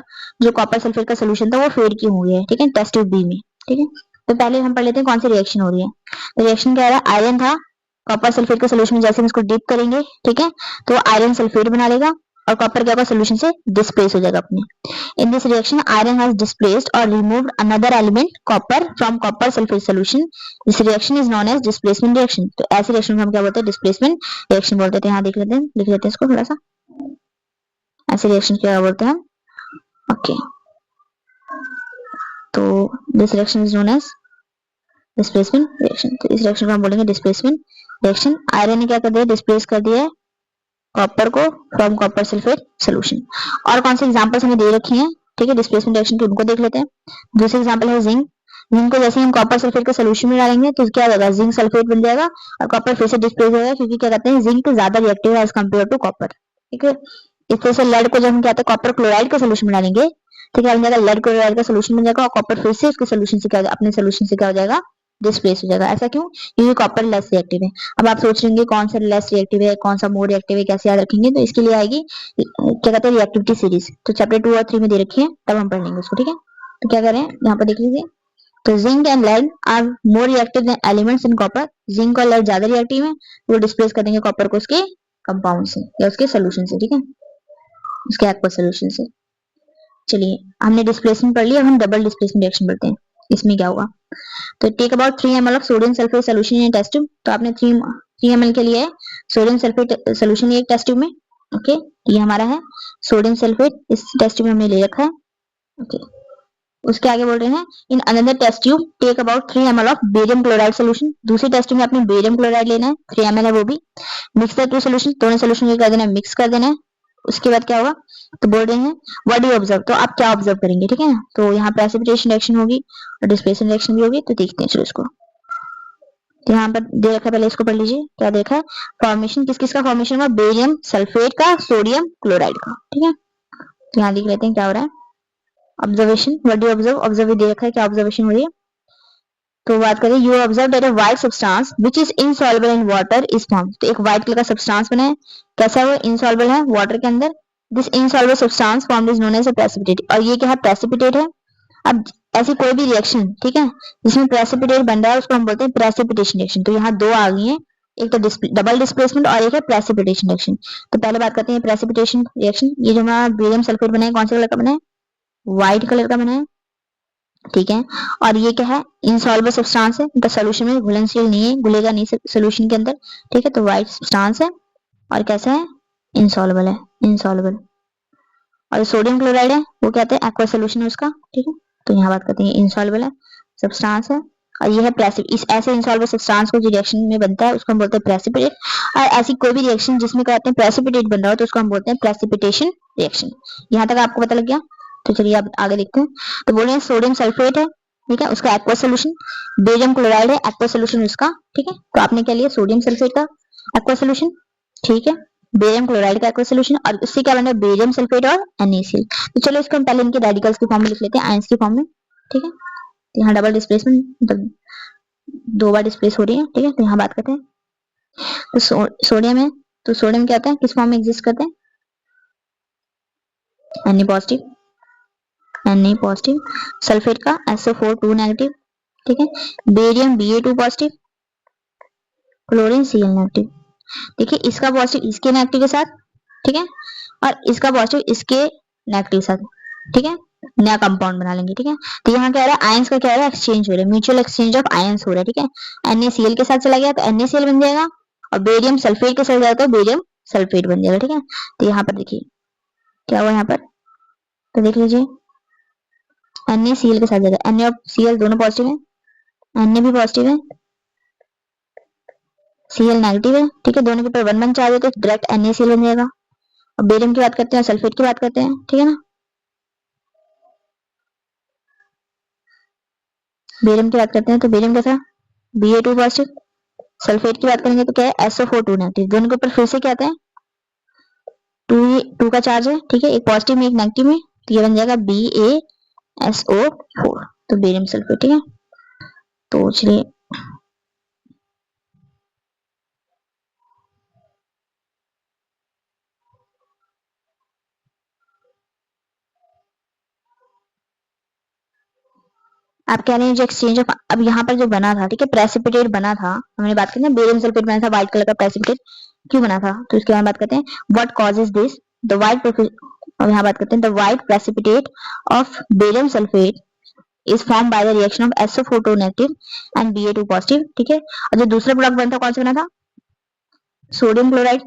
जो कॉपर सल्फेट का सोल्यूशन था वो फेड क्यों हो गया है, ठीक है, टेस्ट ट्यूब बी में, ठीक है। तो पहले हम पढ़ लेते हैं कौन सी रिएक्शन हो रही है। तो रिएक्शन क्या है, आयरन था कॉपर सल्फेट के सोल्यूशन में, जैसे हम इसको डिप करेंगे, ठीक है, तो आयरन सल्फेट बना लेगा और कॉपर क्या होगा, सोल्यूशन से डिस्प्लेस हो जाएगा अपने। In this reaction iron has displaced और removed another element copper from copper sulphate solution, this reaction is known as displacement reaction. तो ऐसी रिएक्शन को हम क्या बोलते हैं, डिस्प्लेसमेंट रिएक्शन बोलते हैं। यहाँ देख लेते हैं, लिख लेते हैं इसको थोड़ा सा, ऐसे रिएक्शन क्या बोलते हैं, ओके। तो this reaction is known as displacement reaction. तो इस रिएक्शन को हम बोलेंगे डिस्प्लेसमेंट रिएक्शन। आयरन ने क्या कर दिया, डिस्प्लेस कर दिया है कॉपर को फ्रॉम कॉपर सल्फेट सोल्यूशन। और कौन से एग्जांपल्स हमें दे रखी हैं, ठीक है, डिस्प्लेसमेंट रिएक्शन के, उनको देख लेते हैं। दूसरा एग्जांपल है जिंक। जिंक को जैसे हम कॉपर सल्फेट का सोल्यूशन में डालेंगे तो क्या होगा, जिंक सल्फेट बन जाएगा और कॉपर फिर से डिस्प्लेस हो जाएगा, क्योंकि क्या कहते हैं जिंक ज्यादा रिएक्टिव है एज कम्पेयर टू कॉपर, ठीक है। इस तरह से लेड को जब हम कहते हैं कॉपर क्लोराइड का सोल्यूशन में डालेंगे तो क्या बन जाएगा, लेड क्लोराइड का सोल्यूशन बन जाएगा और कॉपर फिर से उसके सोल्यूशन से क्या, अपने सोल्यूशन से क्या हो जाएगा, डिस्प्लेस हो जाएगा। ऐसा क्यों, क्योंकि कॉपर लेस रिएक्टिव है। अब आप सोच रहे कौन सा लेस रिएक्टिव है कौन सा मोर रिएक्टिव है, कैसे याद रखेंगे, तो इसके लिए आएगी क्या कहते हैं रिएक्टिविटी सीरीज। तो चैप्टर 2 और 3 में दे रखी है, तब हम पढ़ लेंगे उसको, ठीक है। तो क्या करें, यहाँ पर देख लीजिए, तो zinc and lead are more reactive than elements in copper. Zinc और लेड ज्यादा रिएक्टिव है, वो डिस्प्लेस कर देंगे कॉपर को उसके कंपाउंड से या उसके सोल्यूशन से, ठीक है, उसके एक्वस सोल्यूशन से। चलिए, हमने डिस्प्लेसमेंट पढ़ लिया, अब हम डबल डिस्प्लेसमेंट रिएक्शन पढ़ते हैं। इसमें क्या होगा, तो take about 3 ml of sodium sulphate solution in test tube. तो आपने 3 ml के लिए सोडियम सल्फेट सोल्यूशन एक टेस्ट ट्यूब में, ओके। ये हमारा है सोडियम सल्फेट, इस टेस्ट ट्यूब में हमने ले रखा है, ओके। उसके आगे बोल रहे हैं in another test tube take about 3 ml of barium chloride solution. दूसरी टेस्ट ट्यूब में आपने बेरियम क्लोराइड लेना है, 3 ml है वो भी। मिक्स द टू सोल्यूशन, दोनों सोल्यूशन कर देना है, मिक्स कर देना है। उसके बाद क्या होगा, तो बोल रहे हैं व्हाट डू ऑब्जर्व, तो आप क्या ऑब्जर्व करेंगे, ठीक है ना। तो यहाँ प्रेसिपिटेशन रिएक्शन होगी और डिस्प्लेसमेंट रिएक्शन भी होगी, तो देखते हैं चलो इसको। तो यहाँ पर दे रखा है, पहले इसको पढ़ लीजिए, क्या देखा है, फॉर्मेशन किस किस का फॉर्मेशन हुआ, बेरियम सल्फेट का, सोडियम क्लोराइड का, ठीक है। तो यहाँ देख लेते हैं क्या हो रहा है, observation, what do observe, observe दे रखा है, क्या ऑब्जर्वेशन हो रही है। तो बात करें, you observe that a white substance which is insoluble in water is formed. तो एक व्हाइट कलर का सब्सटेंस बना है, कैसा है, इनसॉल्युबल है वाटर के अंदर। This insoluble substance formed is known as a precipitate, और ये क्या है, प्रेसिपिटेट है। अब ऐसी कोई भी रिएक्शन, ठीक है, जिसमें प्रेसिपिटेट बन रहा है उसको हम बोलते हैं प्रेसिपिटेशन रिएक्शन। तो यहाँ दो आ गई है, एक तो डबल डिस्प्लेसमेंट और एक है प्रेसिपिटेशन रिएक्शन। तो पहले बात करते हैं प्रेसिपिटेशन रिएक्शन। ये जो हमारा बेरियम सल्फेट बना है कौन से कलर का बना है, व्हाइट कलर का बना है, ठीक है। और ये क्या है, इनसॉल्युबल सब्सटेंस है, इनका सोल्यूशन में घुलनशील नहीं है, घुलेगा नहीं सोल्यूशन के अंदर, ठीक है। तो व्हाइट सब्सटेंस है और कैसा है, इनसॉल्युबल है, इनसॉल्युबल। और सोडियम क्लोराइड है वो कहते हैं एक्वा सोल्यूशन है उसका, ठीक है। तो यहाँ बात करते हैं इनसॉल्युबल है, सब्सटेंस है और ये है इस ऐसे इनसॉल्युबल सब्सटेंस को जो रिएक्शन में बनता है उसको हम बोलते हैं प्रेसिपिटेट। और ऐसी कोई भी रिएक्शन जिसमें क्या होते हैं प्रेसिपिटेट बन रहा हो तो उसको हम बोलते हैं प्रेसिपिटेशन रिएक्शन। यहाँ तक आपको पता लग गया। तो चलिए अब आगे देखते हैं। तो बोल रहे हैं सोडियम सल्फेट है, ठीक है, उसका एक्वा सोल्यूशन, बेरियम क्लोराइड है, एक्वा सोल्यूशन उसका, ठीक है। तो आपने क्या लिया सोडियम सल्फेट का एक्वा सोल्यूशन, ठीक है, बेरियम क्लोराइड का एक्वा सोल्यूशन, और उससे क्या बना बेरियम सल्फेट और NaCl। तो चलो इसको हम पहले इनके रेडिकल्स की फॉर्म में लिख लेते हैं, आयंस की फॉर्म में, ठीक है। तो यहाँ डबल डिस्प्लेसमेंट मतलब 2 बार डिस्प्लेस हो रही है, ठीक है। तो यहाँ बात करते हैं तो सोडियम है, तो सोडियम क्या होता है किस फॉर्म में एग्जिस्ट करते हैं Na positive, Na positive, sulphate का SO4 2 नेगेटिव, ठीक है, barium Ba2 positive, chlorine Cl negative. देखिए इसका पॉजिटिव इसके नेगेटिव के साथ, ठीक है, और इसका पॉजिटिव इसके नेगेटिव के साथ, ठीक है, नया कंपाउंड बना लेंगे, ठीक है। तो यहाँ क्या हो रहा है आयंस का क्या हो रहा है एक्सचेंज हो रहा है, म्यूचुअल एक्सचेंज ऑफ आयंस हो रहा है, ठीक है। NaCl के साथ चला गया तो NaCl बन जाएगा, और बेरियम सल्फेट के साथ जाएगा तो बेरियम सल्फेट बन जाएगा, ठीक है। तो यहाँ पर देखिए क्या हुआ यहाँ पर, तो देख लीजिए NaCl के साथ जाएगा, Na और Cl दोनों पॉजिटिव है, Na भी पॉजिटिव है, Cl नेगेटिव है, ठीक है, दोनों के ऊपर 1 1 चार्ज है तो डायरेक्ट NaCl बन जाएगा। और बेरियम की बात करते हैं सल्फेट की बात करते हैं, ठीक है ना। बेरियम की बात करते हैं तो बेरियम कैसा Ba2 पॉजिटिव, सल्फेट की बात करेंगे तो क्या है SO4 2 नेगेटिव, दोनों के ऊपर फिर से क्या आता है 2 का चार्ज है, ठीक है, एक पॉजिटिव में एक नेगेटिव में, तो ये बन जाएगा BaSO4, तो बेरियम सल्फेट, ठीक है। तो चलिए आप कह रहे हैं जो एक्सचेंज ऑफ अब यहाँ पर जो बना था, ठीक है, प्रेसिपिटेट बना था, हमने बात की ना बेरियम सल्फेट बना था व्हाइट कलर का प्रेसिपिटेट, क्यों बना था तो इसके बारे में बात करते हैं। What causes this the white, और यहाँ बात करते हैं the white precipitate of barium sulphate is form by the reaction of SO4 2 negative and Ba2 positive, ठीक है। और जो दूसरा प्रोडक्ट बना था कौन सा बना था सोडियम क्लोराइड,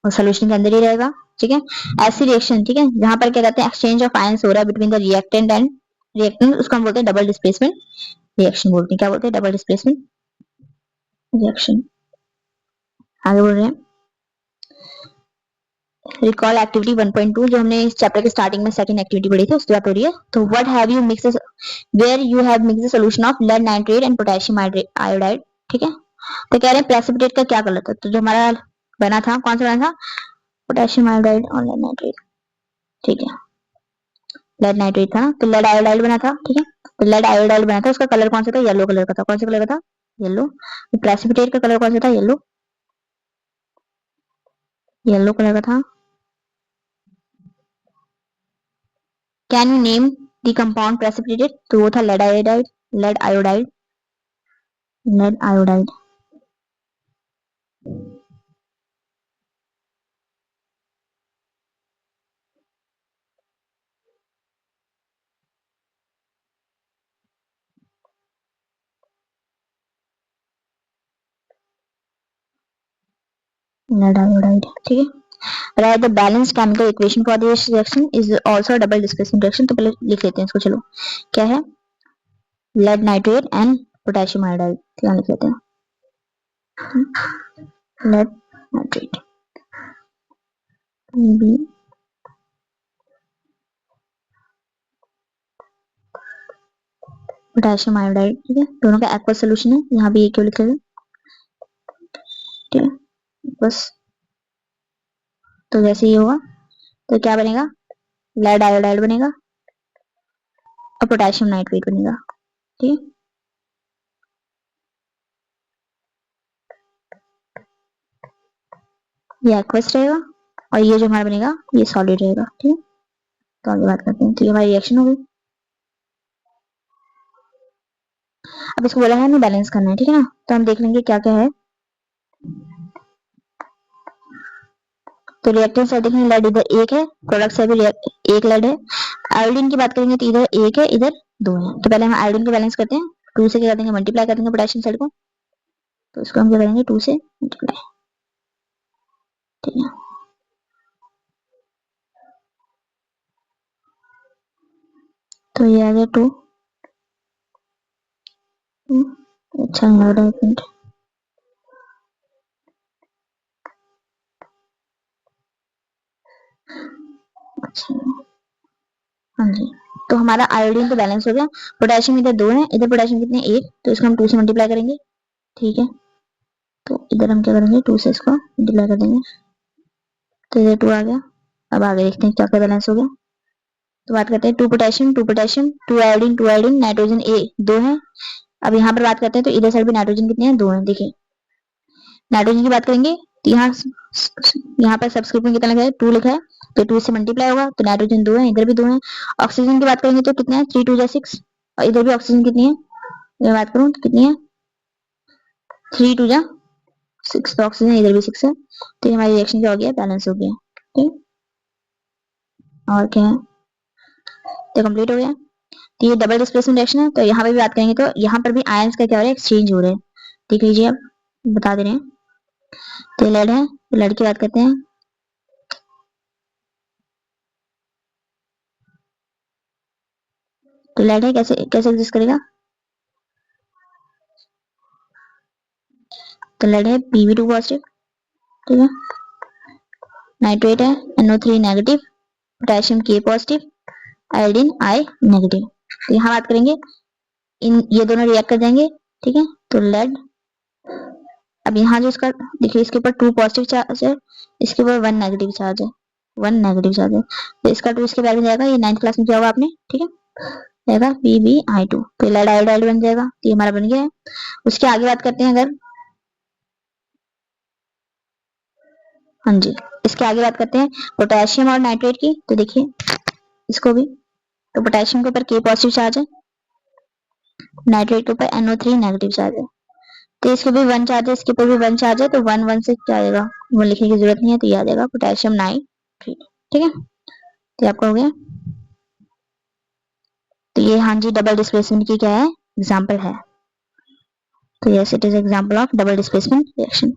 और सोल्यूशन के अंदर ही रहेगा, ठीक है। ऐसी रिएक्शन, ठीक है, जहां पर क्या कहते हैं एक्सचेंज ऑफ आयंस हो रहा है between the reactant and reactant, उसको हम बोलते हैं डबल डिस्प्लेसमेंट रिएक्शन बोलते हैं, क्या बोलते हैं डबल डिस्प्लेसमेंट रिएक्शन। आगे बोल रहे हैं रिकॉल एक्टिविटी 1.2 जो हमने इस चैप्टर के स्टार्टिंग में सेकंड एक्टिविटी पढ़ी थी उसकी बात हो रही है। तो what have you mix where you have mix the solution of lead nitrate and potassium iodide, ठीक है। तो कह रहे हैं प्रेसिपिटेट का क्या कलर था, तो जो हमारा बना था कौन सा बना था पोटेशियम आयोडाइड और लेड नाइट्रेट, ठीक है, लेड नाइट्रेट था तो लेड आयोडाइड बना था, ठीक है। तो लेड आयोडाइड बना था उसका कलर कौन सा था येलो कलर का था, कौन सा कलर का था येलो। प्रेसिपिटेट का कलर कौन सा था येलो, येलो कलर का था। Can you name the compound precipitated, तो वो था lead iodide, lead iodide, lead iodide, lead iodide, ठीक है। Write the balance chemical equation for this reaction is also double displacement reaction, तो पहले लिख लेते हैं इसको, चलो क्या है lead nitrate and potassium iodide, यहाँ लिख लेते हैं लेड नाइट्रेट बी पोटेशियम आयोडाइड, ठीक है, दोनों का एक्वस सोल्यूशन है, यहाँ भी एक लिख लेते, ठीक है, बस। तो जैसे ये होगा तो क्या बनेगा लेड आयोडाइड बनेगा और पोटेशियम नाइट्रेट बनेगा, ठीक है। ये एक्वस रहेगा और ये जो हमारा बनेगा ये सॉलिड रहेगा, ठीक है। तो आगे बात करते हैं, तो ये हमारी रिएक्शन हो गई। अब इसको बोला है हमें बैलेंस करना है, ठीक है ना, तो हम देख लेंगे क्या क्या है। तो रिएक्टेंट साइड देखेंगे लेड इधर एक है, प्रोडक्ट साइड भी एक लेड है। आयोडीन की बात करेंगे तो इधर एक है इधर 2 है, तो पहले हम आयोडीन को बैलेंस करते हैं, 2 से क्या कर देंगे मल्टीप्लाई कर देंगे पोटेशियम साइड को, तो इसको हम क्या करेंगे 2 से मल्टीप्लाई, ठीक है। तो ये आ गया 2, अच्छा नहीं लग रहा है, एक मिनट। अच्छा, हाँ जी। तो हमारा आयोडीन तो बैलेंस हो गया। पोटेशियम इधर 2 है, इधर पोटेशियम कितने 1, तो इसको हम 2 से मल्टीप्लाई करेंगे। ठीक है, तो इधर हम क्या करेंगे 2 से इसको मल्टीप्लाई कर देंगे, तो इधर 2 आ गया। अब आगे देखते हैं क्या क्या बैलेंस हो गया। तो बात करते हैं 2 potassium 2 potassium 2 iodine 2 iodine, nitrogen ए 2 है। अब यहाँ पर बात करते हैं तो इधर साइड भी नाइट्रोजन कितने हैं 2 है। देखिए नाइट्रोजन की बात करेंगे तो यहाँ पर सबस्क्रिप्ट में कितना लिखा है 2 लिखा है, तो 2 से मल्टीप्लाई होगा, तो नाइट्रोजन 2 है, इधर भी 2 है। ऑक्सीजन की बात करेंगे तो कितना है 3 2 जा 6, और इधर भी ऑक्सीजन कितनी है, मैं बात करूँ तो कितनी है 3 2 जा 6, तो ऑक्सीजन इधर भी 6 है। तो हमारी रिएक्शन क्या हो गया, बैलेंस हो गया। ठीक, और क्या है, तो कंप्लीट हो गया। तो ये डबल डिस्प्लेसमेंट रिएक्शन है। तो यहाँ पे भी बात करेंगे तो यहाँ पर भी आयंस का क्या हो रहा है, एक्सचेंज हो रहा है। देख लीजिए आप, बता दे रहे हैं। तो लेड है, तो लेड की बात करते हैं। तो लेड है, कैसे कैसे एग्जिस्ट करेगा, तो लेड है Pb2 पॉजिटिव। ठीक है, नाइट्रेट है NO3 negative, potassium K positive, iodine I negative. तो यहाँ बात करेंगे इन ये दोनों रिएक्ट कर जाएंगे। ठीक है, तो लेड, अब यहाँ जो इसका देखिए इसके ऊपर 2 पॉजिटिव चार्ज है, इसके ऊपर 1 नेगेटिव चार्ज है, 1 नेगेटिव चार्ज है, तो इसका 2 इसके बैग में जाएगा। ये 9th क्लास में किया होगा आपने। ठीक है, जाएगा PbI2, तो लेड आयोडाइड बन जाएगा। तो ये हमारा बन गया है। उसके आगे बात करते हैं अगर, हाँ जी, इसके आगे बात करते हैं पोटेशियम और नाइट्रेट की। तो देखिए इसको भी, तो पोटेशियम के ऊपर K पॉजिटिव चार्ज है, नाइट्रेट के ऊपर NO3 नेगेटिव चार्ज है, तो इसके भी 1 चार्ज है, इसके ऊपर भी 1 चार्ज है, तो 1 1 से क्या आएगा, वो लिखने की जरूरत नहीं है, तो ये आ जाएगा पोटेशियम नाइट्रेट। ठीक है, तो आपका हो गया। तो ये हाँ जी डबल डिस्प्लेसमेंट की क्या है, एग्जाम्पल है। तो yes it is example of double displacement reaction.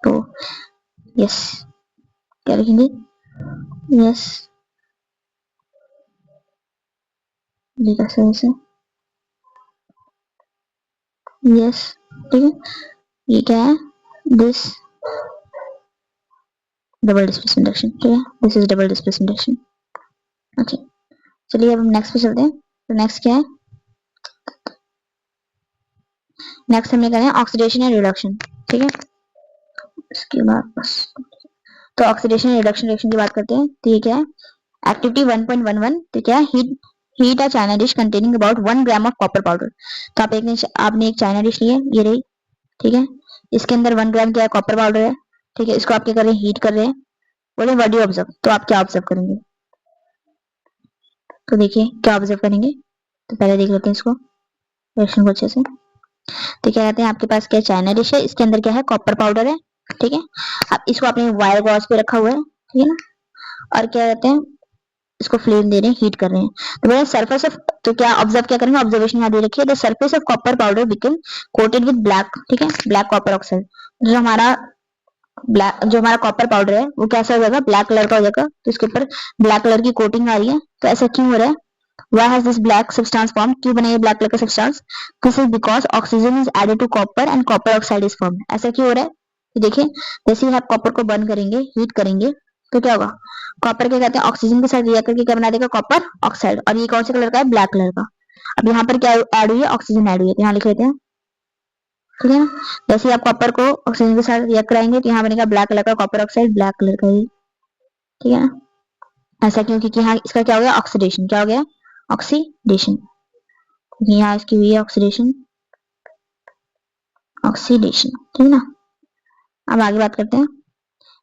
तो यस क्या लिखेंगे, यस लिखा सही से, यस। ठीक है, ये क्या है, दिस डबल डिस्प्लेसमेंट रिएक्शन। ठीक है, this is double displacement reaction. Okay, चलिए अब हम नेक्स्ट पे चलते हैं। तो नेक्स्ट क्या है, नेक्स्ट हमने करें ऑक्सीडेशन या रिडक्शन। ठीक है, इसके बाद बस, तो ऑक्सीडेशन या रिडक्शन रिएक्शन की बात करते हैं। तो ये क्या है, एक्टिविटी 1.11, तो क्या है, heat a china dish containing about 1 gram of copper powder. तो आपने एक चाइना डिश ली है, ये रही। ठीक है, इसके अंदर 1 ग्राम क्या है, कॉपर पाउडर है। ठीक है, इसको आप क्या कर रहे हैं, हीट कर रहे हैं। बोले व्हाट डू ऑब्जर्व, तो आप क्या ऑब्जर्व करेंगे, तो देखिए क्या ऑब्जर्व करेंगे। तो पहले देख लेते हैं इसको, रिएक्शन को अच्छे से। तो क्या कहते हैं, आपके पास क्या चाइना डिश है, इसके अंदर क्या है, कॉपर पाउडर है। ठीक है, अब इसको आपने वायर गॉज पे रखा हुआ है। ठीक है ना, और क्या कहते हैं, इसको फ्लेम दे रहे हैं, हीट कर रहे हैं। तो बोले सरफेस ऑफ, तो क्या ऑब्जर्व क्या करेंगे, ऑब्जर्वेशन यहाँ दे रखी है, the surface of copper powder become coated with black. ठीक है, ब्लैक कॉपर ऑक्साइड, जो हमारा कॉपर पाउडर है वो कैसा हो जाएगा, ब्लैक कलर का हो जाएगा। तो इसके ऊपर ब्लैक कलर की कोटिंग आ रही है। तो ऐसा क्यों हो रहा है, why has this black substance formed, क्यों बना ये ब्लैक कलर का substance, this is because oxygen is added to copper and copper oxide is formed. ऐसा क्यों हो रहा है, तो देखिए जैसे ही आप कॉपर को बर्न करेंगे, हीट करेंगे, तो क्या होगा, कॉपर क्या कहते हैं, ऑक्सीजन के साथ रिएक्ट करके क्या बना देगा, कॉपर ऑक्साइड। और ये कौन से कलर का है, ब्लैक कलर का। अब यहाँ पर क्या ऐड हुई है, ऑक्सीजन ऐड हुई है, तो यहाँ लिख लेते हैं। ठीक है ना, जैसे ही आप कॉपर को ऑक्सीजन के साथ रिएक्ट कराएंगे, तो यहाँ बनेगा ब्लैक कलर का कॉपर ऑक्साइड, ब्लैक कलर का ये। ठीक है ना, ऐसा क्यों, क्योंकि यहाँ इसका क्या हो गया, ऑक्सीडेशन, क्या हो गया, ऑक्सीडेशन। यहाँ इसकी हुई है ऑक्सीडेशन, ऑक्सीडेशन। ठीक है ना, अब आगे बात करते हैं।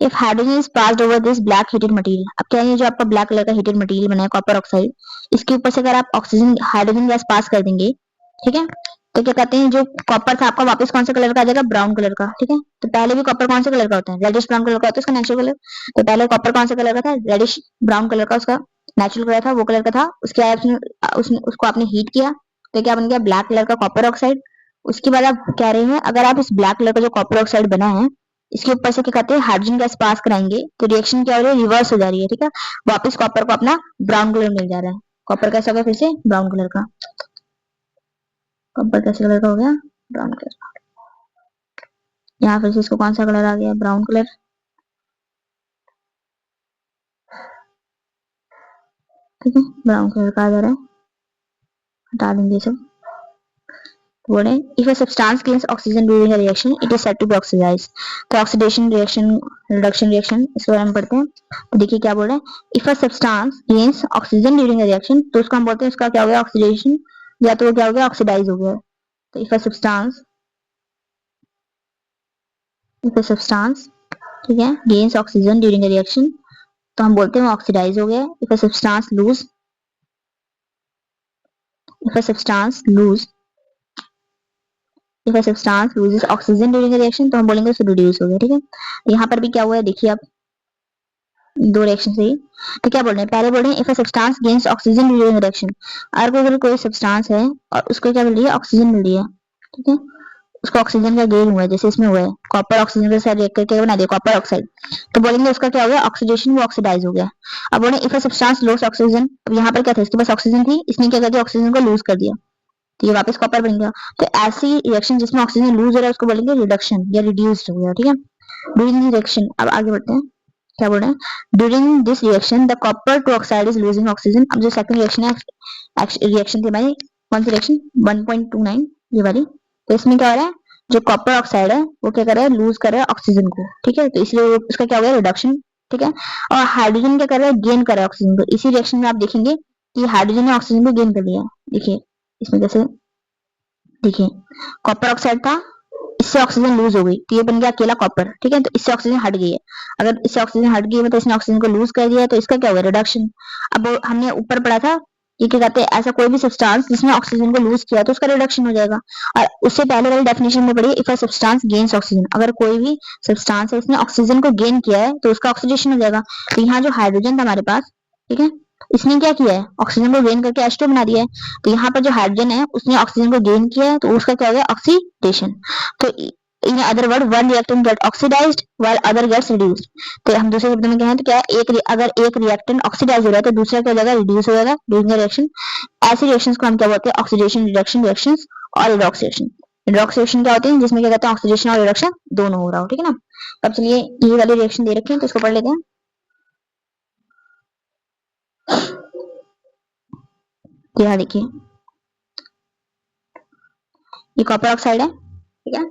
If hydrogen is passed over this black heated material, अब क्या है, जो आपका ब्लैक कलर का हीटेड मटेरियल बना है कॉपर ऑक्साइड, इसके ऊपर से अगर आप ऑक्सीजन हाइड्रोजन गैस पास कर देंगे, ठीक है, तो क्या कहते हैं, जो कॉपर था आपका वापस कौन सा कलर का आ जाएगा, ब्राउन कलर का। ठीक है, तो पहले भी कॉपर कौन सा कलर का होता है, रेडिश ब्राउन कलर का होता है उसका नेचुरल कलर। तो पहले कॉपर कौन सा कलर का था, रेडिश ब्राउन कलर का, उसका नेचुरल कलर था, वो कलर का था। उसके बाद उसको आपने हीट किया, तो क्या बन गया, ब्लैक कलर का कॉपर ऑक्साइड। उसके बाद आप कह रहे हैं, अगर आप इस ब्लैक कलर का जो कॉपर ऑक्साइड बना है, इसके ऊपर से क्या कहते हैं हाइड्रोजन गैस पास कराएंगे तो रिएक्शन क्या हो रही है, रिवर्स हो जा रही है। ठीक है, वापस कॉपर को अपना ब्राउन कलर मिल जा रहा है। कॉपर कैसा हो गया फिर से ब्राउन कलर का। कॉपर कैसे कलर का हो गया, ब्राउन कलर। यहाँ फिर से इसको कौन सा कलर आ गया, ब्राउन कलर। ठीक है, ब्राउन कलर का आ जा रहा है, हटा देंगे सब। बोले if a substance gains oxygen during a reaction it is said to be oxidised. तो ऑक्सीडेशन रिएक्शन, रिडक्शन रिएक्शन, इसके बारे में पढ़ते हैं। तो देखिए क्या बोल रहे हैं, if a substance gains oxygen during a reaction, तो उसको हम बोलते हैं उसका क्या हो गया, ऑक्सीडेशन, या तो वो क्या हो गया, ऑक्सीडाइज हो गया। तो if a substance, if a substance, ठीक है, gains oxygen during a reaction, तो हम बोलते हैं वो ऑक्सीडाइज हो गया। If a substance lose, if a substance lose, if a substance loses oxygen during a reaction, तो हम बोलेंगे उसको रिड्यूस हो गया। ठीक है, यहाँ पर भी क्या हुआ है देखिए आप, दो रिएक्शन से ही। तो क्या बोल रहे हैं, पहले बोल रहे हैं if a substance gains oxygen during reaction, अगर कोई सब्सटेंस है और उसको क्या मिल रही है, ऑक्सीजन मिल रही है। ठीक है, उसको ऑक्सीजन का गेन हुआ है, जैसे इसमें हुआ है, कॉपर ऑक्सीजन के साथ रिएक्ट करके बना दिया कॉपर ऑक्साइड, तो बोलेंगे उसका क्या हो गया, ऑक्सीडेशन, वो ऑक्सीडाइज हो गया। अब बोले if a substance lose oxygen, अब यहाँ पर क्या था, इसके पास ऑक्सीजन थी, इसने क्या कर दिया, ऑक्सीजन को लूज कर दिया, तो ये वापस कॉपर बन गया। तो ऐसी रिएक्शन जिसमें ऑक्सीजन लूज हो रहा है उसको बोलेंगे रिडक्शन या रिड्यूस्ड हो गया। ठीक है, ड्यूरिंग रिएक्शन, अब आगे बढ़ते हैं, क्या बोल रहे हैं, during this reaction the copper two oxide is losing oxygen. अब जो सेकंड रिएक्शन है, रिएक्शन थी हमारी कौन सी रिएक्शन, 1.29 ये वाली, तो इसमें क्या हो रहा है, जो कॉपर ऑक्साइड है वो क्या कर रहा है, लूज कर रहा है ऑक्सीजन को। ठीक है, तो इसलिए उसका क्या हो गया, रिडक्शन। ठीक है, और हाइड्रोजन क्या कर रहा है, गेन कर रहा है ऑक्सीजन को। इसी रिएक्शन में आप देखेंगे कि हाइड्रोजन ने ऑक्सीजन को गेन कर लिया। देखिए इसमें कैसे, देखिए कॉपर ऑक्साइड था, इससे ऑक्सीजन लूज हो गई तो ये बन गया अकेला कॉपर। ठीक है, तो इससे ऑक्सीजन हट गई है, अगर इससे ऑक्सीजन हट गई है तो इसने ऑक्सीजन को लूज कर दिया है, तो इसका क्या हुआ, रिडक्शन। अब हमने ऊपर पढ़ा था ये क्या कहते हैं, ऐसा कोई भी सब्सटेंस जिसने ऑक्सीजन को लूज किया तो उसका रिडक्शन हो जाएगा। और उससे पहले वाली डेफिनेशन में पढ़ी, if a substance gains oxygen, अगर कोई भी सब्सटेंस है उसने ऑक्सीजन को गेन किया है तो उसका ऑक्सीडेशन हो जाएगा। तो यहाँ जो हाइड्रोजन था हमारे पास, ठीक है, इसने क्या किया है, ऑक्सीजन को गेन करके H2 बना दिया है। तो यहाँ पर जो हाइड्रोजन है उसने ऑक्सीजन को गेन किया है तो उसका क्या हो गया, ऑक्सीडेशन। तो in other word one reactant get oxidised while other gets reduced. तो हम दूसरे शब्द में कहें तो क्या है, अगर एक रिएक्टेंट ऑक्सीडाइज हो रहा है तो दूसरा क्या हो जाएगा, रिड्यूस हो जाएगा ड्यूरिंग द रिएक्शन। ऐसी रिएक्शंस को हम क्या बोलते हैं, ऑक्सीडेशन रिडक्शन रिएक्शंस और रिडॉक्स रिएक्शन। रिडॉक्स रिएक्शन क्या होते हैं, जिसमें क्या कहते हैं, ऑक्सीडेशन और रिडक्शन दोनों हो रहा हो। ठीक है ना, अब चलिए ये वाली रिएक्शन दे रखे हैं तो इसको पढ़ लेते हैं। यहाँ देखिए ये कॉपर ऑक्साइड है, ठीक है,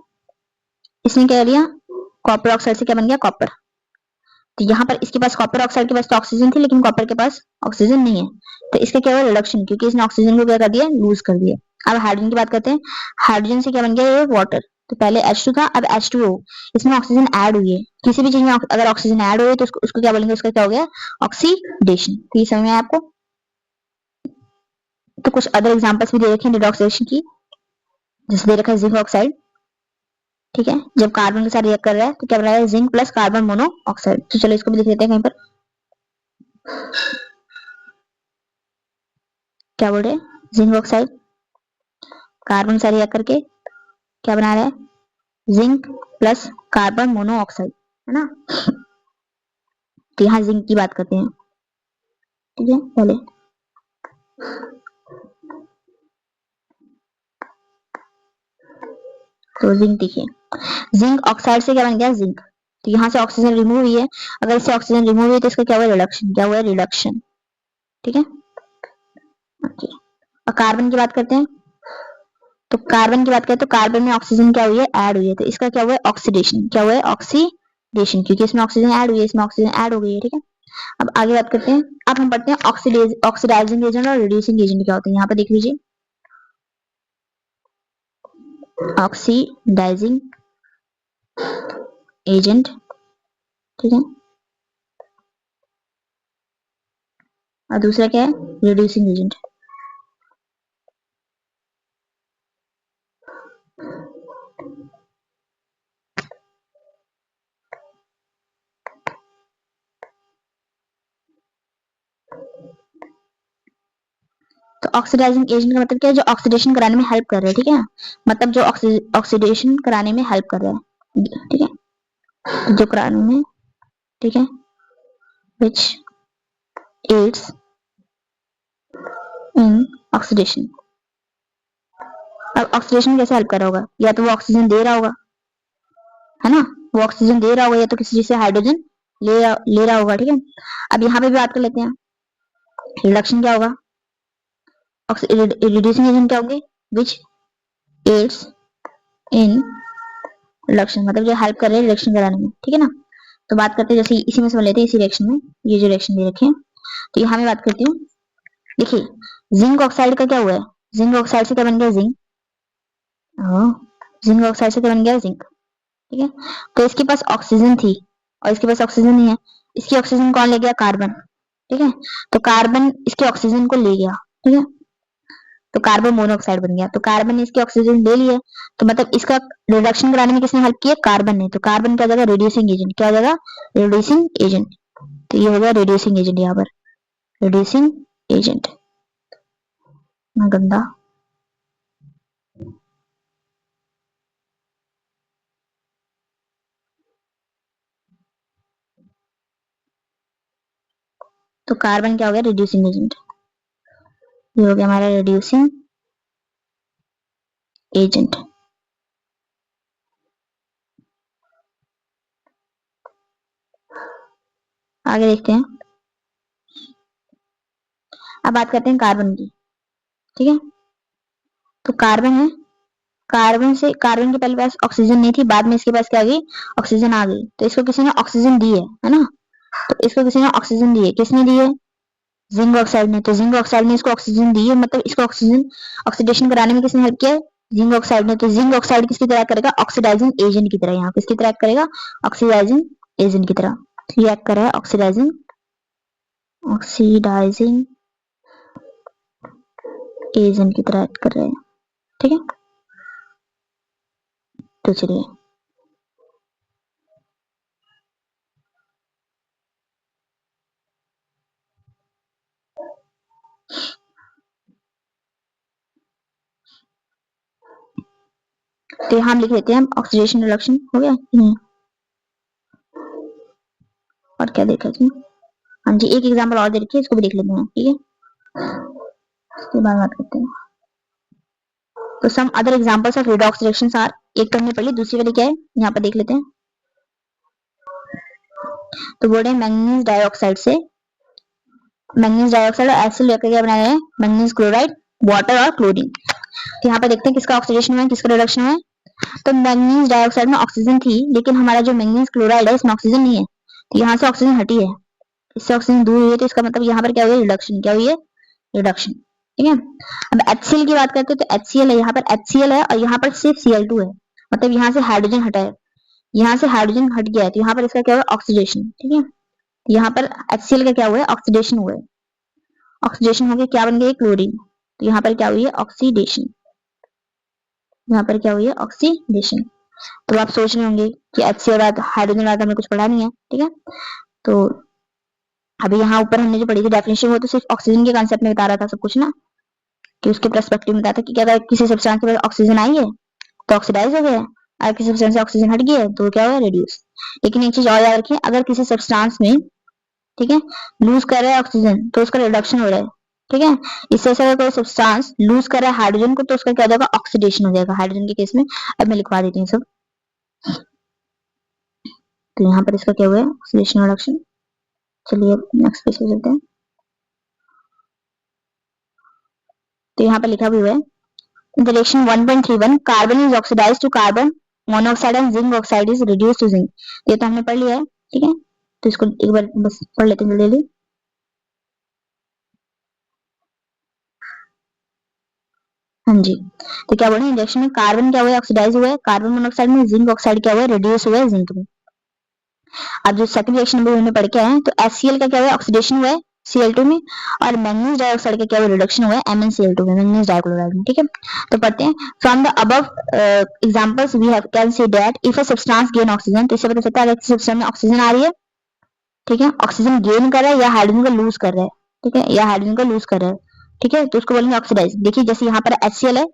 इसने क्या लिया, कॉपर ऑक्साइड से क्या बन गया, कॉपर। तो यहाँ पर इसके पास कॉपर ऑक्साइड के पास तो ऑक्सीजन थी लेकिन कॉपर के पास ऑक्सीजन नहीं है, तो इसका क्या हुआ, रिडक्शन, क्योंकि इसने ऑक्सीजन को क्या कर दिया, लूज कर दिया। अब हाइड्रोजन की बात करते हैं, हाइड्रोजन से क्या बन गया, ये वाटर। तो पहले H2 था, अब H2O, इसमें ऑक्सीजन ऐड हुई है। किसी भी चीज में अगर ऑक्सीजन ऐड हो तो उसको क्या बोलेंगे, उसका क्या हो गया, ऑक्सीडेशन। तो ये समझ में आया आपको। तो कुछ अदर एग्जांपल्स भी दे रखे हैं रिडॉक्सिडेशन की, जैसे दे रखा है जिंक ऑक्साइड। ठीक है, जब कार्बन के साथ रिएक्ट कर रहा है तो क्या बन रहा है, जिंक प्लस कार्बन मोनोऑक्साइड। तो चलो इसको भी लिख लेते हैं कहीं पर, क्या बोल रहे हैं, जिंक ऑक्साइड कार्बन से रिएक्ट करके क्या बना रहा है, जिंक प्लस कार्बन मोनोऑक्साइड, है ना। तो यहाँ जिंक की बात करते हैं। ठीक है, पहले तो जिंक देखिए, जिंक ऑक्साइड से क्या बन गया, जिंक। तो यहाँ से ऑक्सीजन रिमूव हुई है, अगर इससे ऑक्सीजन रिमूव हुई तो इसका क्या हुआ, रिडक्शन, क्या हुआ, रिडक्शन। ठीक है, ओके। और कार्बन की बात करते हैं, तो कार्बन की बात करें तो कार्बन में ऑक्सीजन क्या हुई है, ऐड हुई है, तो इसका क्या हुआ है, ऑक्सीडेशन, क्या हुआ है, ऑक्सीडेशन, क्योंकि इसमें ऑक्सीजन ऐड हुई है, इसमें ऑक्सीजन ऐड हो गई है। ठीक है, अब आगे बात करते हैं, अब हम पढ़ते हैं ऑक्सीडाइजिंग एजेंट और रिड्यूसिंग एजेंट क्या होते हैं। यहाँ पे देख लीजिए, ऑक्सीडाइजिंग एजेंट, ठीक है, और दूसरा क्या है, रिड्यूसिंग एजेंट। तो ऑक्सीडाइजिंग एजेंट का मतलब क्या है, जो ऑक्सीडेशन कराने में हेल्प कर रहे हैं। ठीक है, मतलब जो ऑक्सीडेशन कराने में हेल्प कर रहा है। ठीक है, जो कराने में, ठीक है, which aids in ऑक्सीडेशन। अब ऑक्सीडेशन कैसे हेल्प कर रहा होगा? या तो वो ऑक्सीजन दे रहा होगा, है ना, वो ऑक्सीजन दे रहा होगा, या तो किसी चीज से हाइड्रोजन ले रहा होगा, ठीक है। अब यहाँ पे भी बात कर लेते हैं, रिडक्शन क्या होगा, रिड्यूसिंग एजेंट क्या होंगे, विच एड्स इन रिडक्शन, मतलब जो हेल्प कर रहे हैं रिडक्शन कराने में, ठीक है ना। तो बात करते हैं जैसे इसी में समझ लेते हैं, इसी रिएक्शन में, ये जो रिएक्शन दे रखे हैं, तो यहाँ मैं बात करती हूँ। देखिए जिंक ऑक्साइड का क्या हुआ है, जिंक ऑक्साइड से क्या बन गया, जिंक, जिंक ऑक्साइड से क्या बन गया, जिंक, ठीक है। तो इसके पास ऑक्सीजन थी और इसके पास ऑक्सीजन नहीं है, इसकी ऑक्सीजन कौन ले गया, कार्बन, ठीक है। तो कार्बन इसके ऑक्सीजन को ले गया, ठीक है, तो कार्बन मोनोऑक्साइड बन गया। तो कार्बन ने इसकी ऑक्सीजन ले ली है, तो मतलब इसका रिडक्शन कराने में किसने हेल्प किया, कार्बन ने। तो कार्बन क्या हो जाएगा, रिड्यूसिंग एजेंट, क्या हो जाएगा, रिड्यूसिंग एजेंट। तो ये हो गया रिड्यूसिंग एजेंट, यहाँ पर रिड्यूसिंग एजेंट, ना गंदा। तो कार्बन क्या हो गया, रिड्यूसिंग एजेंट, ये हो गया हमारा रिड्यूसिंग एजेंट। आगे देखते हैं, अब बात करते हैं कार्बन की, ठीक है। तो कार्बन है, कार्बन के पहले पास ऑक्सीजन नहीं थी, बाद में इसके पास क्या आ गई, ऑक्सीजन आ गई। तो इसको किसी ने ऑक्सीजन दी है ना, तो इसको किसी ने ऑक्सीजन दी है, किसने दी है, जिंक ऑक्साइड ने। तो जिंक ऑक्साइड ने इसको ऑक्सीजन दी है, मतलब इसको ऑक्सीजन ऑक्सीडेशन कराने में किसने हेल्प किया है, जिंक ऑक्साइड ने। तो जिंक ऑक्साइड किसकी तरह करेगा, ऑक्सीडाइजिंग एजेंट की तरह, यहाँ किसकी तरह करेगा, ऑक्सीडाइजिंग एजेंट की तरह। तो ये एक्ट कर रहा है ऑक्सीडाइजिंग एजेंट की तरह एक्ट कर रहे हैं, ठीक है। तो चलिए तो यहाँ हम लिख लेते हैं, ऑक्सीडेशन रिडक्शन हो गया। और क्या देखा जी, हाँ जी, एक एग्जाम्पल और दे रखिए, इसको भी देख लेते हैं, ठीक है, इसके बाद बात करते हैं। तो some other examples of redox reactions are, एक तो हमने पढ़ ली, दूसरी वाली क्या है, यहाँ पर देख लेते हैं। तो बोल रहे हैं मैंगनीज डाइऑक्साइड से, मैंगनीज डाइऑक्साइड और एसिड लेकर क्या बना रहे हैं, मैंगनीज क्लोराइड, वाटर और क्लोरीन। तो यहाँ पर देखते हैं किसका ऑक्सीडेशन है, किसका रिडक्शन है। तो मैंगनीज डाइऑक्साइड में ऑक्सीजन थी, लेकिन हमारा जो मैंगनीज क्लोराइड है इसमें ऑक्सीजन नहीं है, तो यहाँ से ऑक्सीजन हटी है, इससे ऑक्सीजन दूर हुई है, तो इसका मतलब यहाँ पर क्या हुई, रिडक्शन, क्या हुई है, रिडक्शन, ठीक है। अब HCl की बात करते हैं, तो HCl है, यहाँ पर HCl है और यहाँ पर सिर्फ Cl2 है, मतलब यहाँ से हाइड्रोजन हटा है, यहाँ से हाइड्रोजन हट गया है, तो यहाँ पर इसका क्या हुआ, ऑक्सीडेशन, ठीक है। यहाँ पर HCl का क्या हुआ है, ऑक्सीडेशन हुआ है, ऑक्सीडेशन हो गया, क्या बन गया, क्लोरीन। तो यहाँ पर क्या हुई है, ऑक्सीडेशन, यहाँ पर क्या हुई है, ऑक्सीडेशन। तो आप सोच रहे होंगे कि HCl हाइड्रोजन वाला हमने कुछ पढ़ा नहीं है, ठीक है। तो अभी यहाँ ऊपर हमने जो पढ़ी थी डेफिनेशन, वो तो सिर्फ ऑक्सीजन के कांसेप्ट में बता रहा था सब कुछ ना, कि उसके पर्सपेक्टिव में बताया था कि क्या किसी सब्सटेंस के पास ऑक्सीजन आई है तो ऑक्सीडाइज हो गया है, अगर किसी सब्सटेंस से ऑक्सीजन हट गया है तो क्या हुआ, रिड्यूस। लेकिन एक चीज और याद रखिए, अगर किसी सब्सटेंस में, ठीक है, लूज कर रहा है ऑक्सीजन तो उसका रिडक्शन हो रहा है, ठीक है। इससे अगर कोई सब्सटेंस लूज कर रहा है हाइड्रोजन को, तो उसका क्या हो जाएगा, ऑक्सीडेशन हो जाएगा, हाइड्रोजन के केस में। अब मैं लिखवा देती हूँ सब, तो यहाँ पर इसका क्या हुआ है, ऑक्सीडेशन रिडक्शन। चलिए नेक्स्ट पेज पे चलते हैं। तो यहाँ पर लिखा भी हुआ है, in the reaction 1.31 carbon is oxidized to carbon monoxide and zinc oxide is reduced to zinc। ये तो हमने पढ़ लिया है, ठीक है, तो इसको एक बार बस पढ़ लेते हैं जल्दी। हाँ जी, तो क्या बोले, रिएक्शन में कार्बन क्या हुआ है, ऑक्सीडाइज हुआ है कार्बन मोनोऑक्साइड में, जिंक ऑक्साइड क्या हुआ है, रिड्यूस हुआ है जिंक में। अब जो सेकंड रिएक्शन में पढ़ के आए हैं, तो HCl का क्या हुआ है, ऑक्सीडेशन हुआ है Cl2 में, और मैंगनीज डाइऑक्साइड का क्या हुआ, रिडक्शन हुआ है MnCl2 में, मैंगनीज डाइक्लोराइड में, ठीक है। तो पढ़ते हैं, from the above examples we have can say that if a substance gain oxygen, तो इससे पता चलता है अगर किसी सब्सटेंस में ऑक्सीजन आ रही है, ठीक है, ऑक्सीजन गेन कर रहा है या हाइड्रोजन को लूज कर रहा है, ठीक है, या हाइड्रोजन को लूज कर रहा है, ठीक है, तो उसको बोलेंगे ऑक्सीडाइज। देखिए जैसे यहाँ पर HCl है,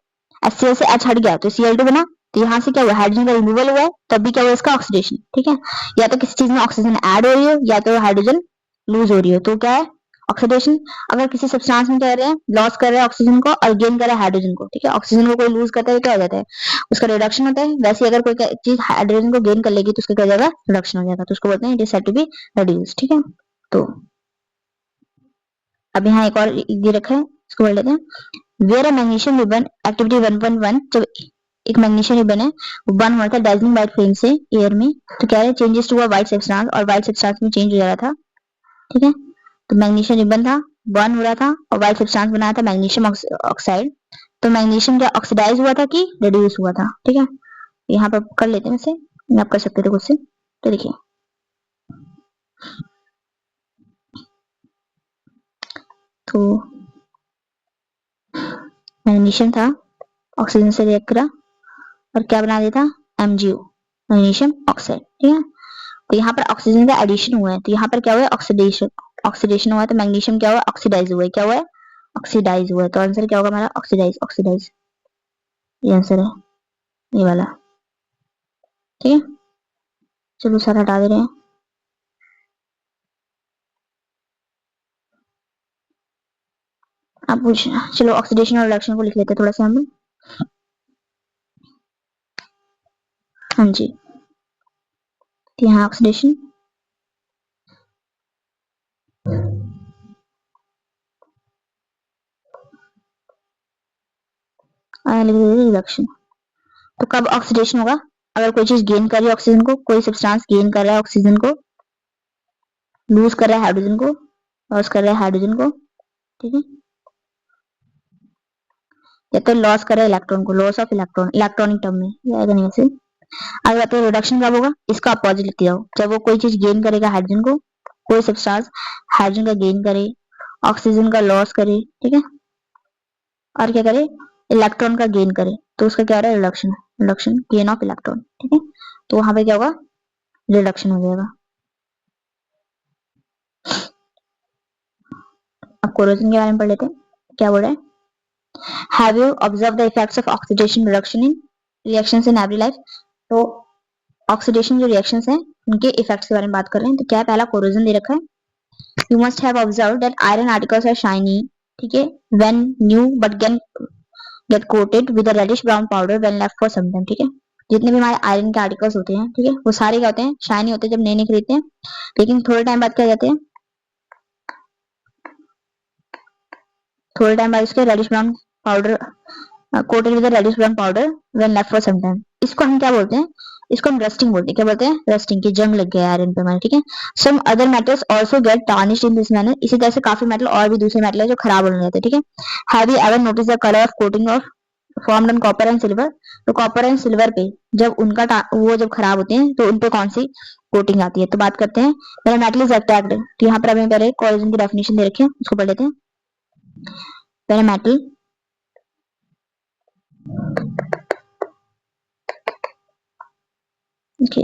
HCl से H हट गया तो Cl2 बना, तो यहाँ से क्या हुआ, हाइड्रोजन का रिमूवल हुआ है, तब भी क्या हुआ इसका ऑक्सीडेशन। ठीक है, या तो किसी चीज में ऑक्सीजन ऐड हो रही हो या तो हाइड्रोजन लूज हो रही हो, तो क्या है ऑक्सीडेशन। अगर किसी सब्सटेंस में क्या कर रहे हैं, लॉस कर रहे हैं ऑक्सीजन को और गेन कर रहे हैं हाइड्रोजन को। ठीक है, ऑक्सीजन को कोई लूज करता है तो क्या हो जाता है, उसका रिडक्शन होता है। वैसे अगर कोई चीज हाइड्रोजन को गेन कर लेगी तो उसका क्या हो जाएगा, रिडक्शन हो जाएगा, तो उसको बोलते हैं it is said to be reduce. ठीक है, तो अब यहाँ एक और ये रखा है, इसको बोल लेते हैं where a magnesium ribbon activity 1.1, जब एक मैग्नीशियम रिबन है वो बर्न हुआ था डार्जिलिंग व्हाइट फ्लेम से एयर में, तो क्या है changes to a white substance, और व्हाइट सब्सटेंस में चेंज हो जा रहा था। ठीक है, तो मैग्नीशियम रिबन था, बर्न हो रहा था और व्हाइट सब्सटेंस बनाया था मैग्नीशियम ऑक्साइड। तो मैग्नीशियम क्या ऑक्सीडाइज हुआ था कि रिड्यूस हुआ था। ठीक है, यहाँ पर कर लेते हैं इसे, आप कर सकते थे खुद से। तो देखिए तो मैग्नीशियम था, ऑक्सीजन से रिएक्ट करा और क्या बना देता, MgO, मैग्नीशियम ऑक्साइड। ठीक है, तो यहाँ पर ऑक्सीजन का एडिशन हुआ है, तो यहाँ पर क्या हुआ है ऑक्सीडेशन, ऑक्सीडेशन हुआ है, तो मैग्नीशियम क्या हुआ ऑक्सीडाइज हुआ है, क्या हुआ है ऑक्सीडाइज हुआ है। तो आंसर क्या होगा हमारा ऑक्सीडाइज, ऑक्सीडाइज, ये आंसर है, ये वाला। ठीक है, चलो सारा हटा दे रहे हैं। आप पूछना, चलो ऑक्सीडेशन और रिडक्शन को लिख लेते हैं थोड़ा सा हम। हाँ जी, तो यहाँ ऑक्सीडेशन, लिख देते रिडक्शन। तो कब ऑक्सीडेशन होगा, अगर कोई चीज गेन कर रही है ऑक्सीजन को, कोई सब्सटेंस गेन कर रहा है ऑक्सीजन को, लूज कर रहा है हाइड्रोजन को, लॉस कर रहा है हाइड्रोजन को। ठीक है, या तो लॉस कर रहा है इलेक्ट्रॉन को, loss of electron electronic term में, ये आएगा नहीं वैसे। अगर आपको रिडक्शन कब होगा, इसका अपोजिट लिख दिया हो, जब वो कोई चीज गेन करेगा हाइड्रोजन को, कोई सब्सटेंस हाइड्रोजन का गेन करे, ऑक्सीजन का लॉस करे। ठीक है, और क्या करे इलेक्ट्रॉन का गेन करे, तो उसका क्या हो रहा है reduction, reduction gain of electron. ठीक है, तो वहां पे क्या होगा रिडक्शन हो जाएगा। अब कोरोजन के बारे में पढ़ लेते हैं, क्या बोल रहा है, have you observe the effects of oxidation reduction in reactions in every life. तो ऑक्सीडेशन जो रिएक्शंस हैं उनके इफेक्ट्स के बारे में बात कर रहे हैं। तो क्या पहला कोरोजन दे रखा है, you must have observe that iron articles are shiny. ठीक है, when new but get coated with a reddish brown powder when left for some time. ठीक है, जितने भी हमारे आयरन के आर्टिकल्स होते हैं, ठीक है, वो सारे क्या होते हैं शाइनी होते हैं जब नए नए खरीदते हैं, लेकिन थोड़े टाइम बाद क्या हो जाते हैं, थोड़े टाइम बाद इसके reddish brown powder coated with reddish brown powder when left for some time. इसको हम क्या बोलते हैं, इसको हम रस्टिंग बोलते हैं। क्या बोलते हैं, रस्टिंग, की जंग लग गया आयरन पे हमारे। ठीक है, some other metals also get tarnished in this manner. इसी तरह से काफी मेटल और भी दूसरे मेटल है जो खराब होने लगते हैं। ठीक है, have you ever notice the colour of coating of formed on copper and silver. तो कॉपर एंड सिल्वर पे जब उनका वो जब खराब होते हैं तो उनपे कौन सी कोटिंग आती है। तो बात करते हैं मेरा मेटल इज अट्रैक्ट। तो यहाँ पर हमें पहले कोरोजन की डेफिनेशन दे रखी है, उसको पढ़ लेते हैं। पहले metal, okay,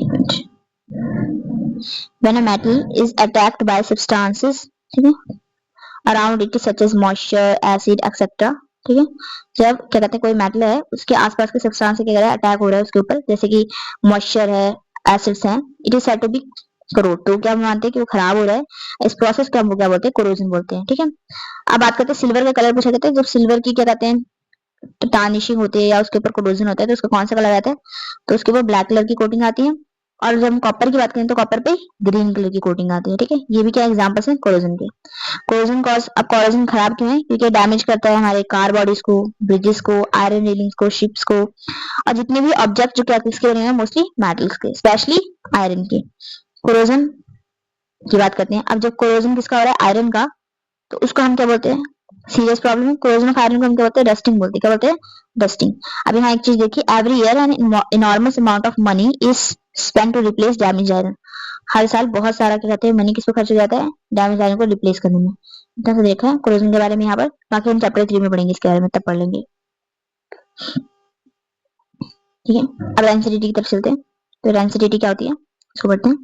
when a metal is attacked by substances, ठीक है, around it such as moisture, acid, etc. ठीक है, जब क्या कहते हैं कोई मेटल है उसके आसपास के सब्सटेंस से क्या कर रहा है अटैक हो रहा है उसके ऊपर, जैसे कि मॉइस्चर है, एसिड्स हैं, it is said to be corroded. तो क्या मानते हैं कि वो खराब हो रहा है, इस प्रोसेस को हम क्या बोलते हैं कोरोजन बोलते हैं। ठीक है, अब बात करते हैं सिल्वर का कलर पूछा जाता है, जब सिल्वर की क्या कहते हैं तो टार्निशिंग होती है या उसके ऊपर कोरोजन होता है तो उसका कौन सा कलर आता है, तो उसके ऊपर ब्लैक कलर की कोटिंग आती है। और जब हम कॉपर की बात करें तो कॉपर पे ग्रीन कलर की कोटिंग आती है। ठीक है, ये भी क्या एग्जांपल्स हैं कोरोजन के। कोरोजन कॉज, अब कोरोजन खराब क्यों है, क्योंकि डैमेज करता है हमारे कार बॉडीज को, ब्रिजेस को, आयरन रेलिंग्स को, शिप्स को, और जितने भी ऑब्जेक्ट जो क्या किसके बने हैं मोस्टली मेटल्स के, स्पेशली आयरन के। कोरोजन की बात करते हैं, अब जब कोरोजन किसका हो रहा है आयरन का, तो उसको हम क्या बोलते हैं सीरियस प्रॉब्लम है। कोरोजन ऑफ आयरन को हम क्या बोलते हैं डस्टिंग बोलते हैं। क्या बोलते हैं डस्टिंग। अब यहाँ एक चीज देखिए, every year an enormous amount of money is spent to replace damage iron. हर साल बहुत सारा क्या कहते हैं मनी किस पे खर्च हो जाता है, डैमेज आयरन को रिप्लेस करने में। इतना सा देखा है कोरोजन के बारे में यहाँ पर, बाकी हम चैप्टर 3 में पढ़ेंगे इसके बारे में, तब पढ़ लेंगे। ठीक है, अब रेंसिडिटी की तरफ चलते हैं। तो रेंसिडिटी क्या होती है इसको पढ़ते हैं।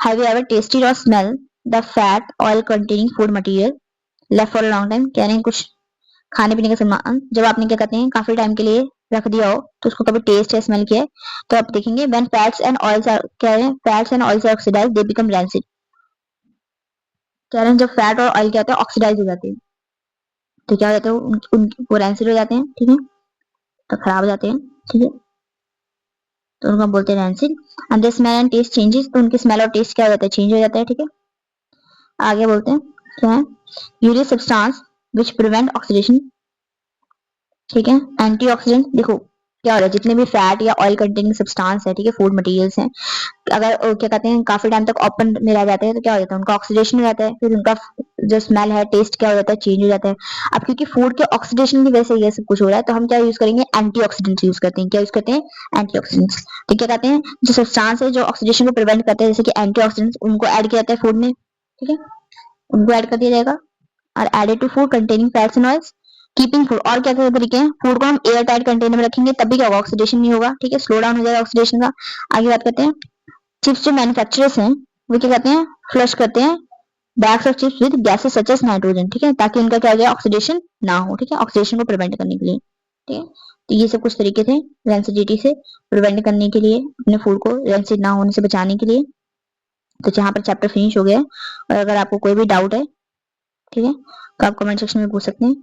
हैव यू एवर टेस्टेड और smell the fat oil containing food material left for a long time. कह रहे हैं कुछ खाने पीने का सामान जब आपने क्या कहते हैं काफी टाइम के लिए रख दिया हो तो उसको कभी टेस्ट या स्मेल किया है तो आप देखेंगे when fats and oils are, क्या है, fats and oils are oxidise they become rancid. कह रहे हैं जब फैट और ऑयल क्या होता है ऑक्सीडाइज हो जाते हैं तो क्या हो जाता है वो रैंसिड हो जाते हैं, ठीक है, तो खराब हो जाते हैं, ठीक है, तो उनको हम बोलते हैं rancid. And the smell and taste changes, तो उनकी स्मेल और टेस्ट क्या हो जाता है, चेंज हो जाता है, ठीक है। आगे बोलते हैं क्या है, uric substance which prevent oxidation, ठीक है, एंटीऑक्सीडेंट। देखो क्या हो रहा है, जितने भी फैट या ऑयल कंटेनिंग सब्सटेंस है, ठीक है, फूड मटेरियल्स हैं, अगर क्या कहते हैं काफी टाइम तक ओपन में रह जाते हैं तो क्या हो जाता है, उनका ऑक्सीडेशन हो जाता है, फिर उनका जो स्मेल है, टेस्ट क्या हो जाता है, चेंज हो जाता है। अब क्योंकि फूड के ऑक्सीडेशन की वजह से ये सब कुछ हो रहा है तो हम क्या यूज करेंगे, एंटीऑक्सीडेंट्स यूज करते हैं। क्या यूज करते हैं, एंटीऑक्सीडेंट्स। तो क्या कहते हैं, जो सब्सटेंस है जो ऑक्सीडेशन को प्रिवेंट करते हैं, जैसे कि एंटीऑक्सीडेंट्स, उनको ऐड किया जाता है फूड में, ठीक है, उनको ऐड कर दिया जाएगा। और added to food containing fats and oils, keeping food, और क्या क्या तरीके हैं, फूड को हम एयर टाइट कंटेनर में रखेंगे तभी क्या होगा, ऑक्सीडेशन नहीं होगा, ठीक है, स्लो डाउन हो जाएगा ऑक्सीडेशन का। आगे बात करते हैं, चिप्स जो मैन्युफैक्चरर्स हैं वो क्या कहते हैं, फ्लश करते हैं bags of chips with gases such as nitrogen, ठीक है, ताकि उनका क्या हो जाए, ऑक्सीडेशन ना हो, ठीक है, ऑक्सीडेशन को प्रिवेंट करने के लिए, ठीक है। तो ये सब कुछ तरीके थे रेंसिडिटी से प्रिवेंट करने के लिए, अपने फूड को रेंसिड ना होने से बचाने के लिए। तो यहाँ पर चैप्टर फिनिश हो गया है, और अगर आपको कोई भी डाउट है, ठीक है, तो आप कमेंट सेक्शन में पूछ सकते हैं।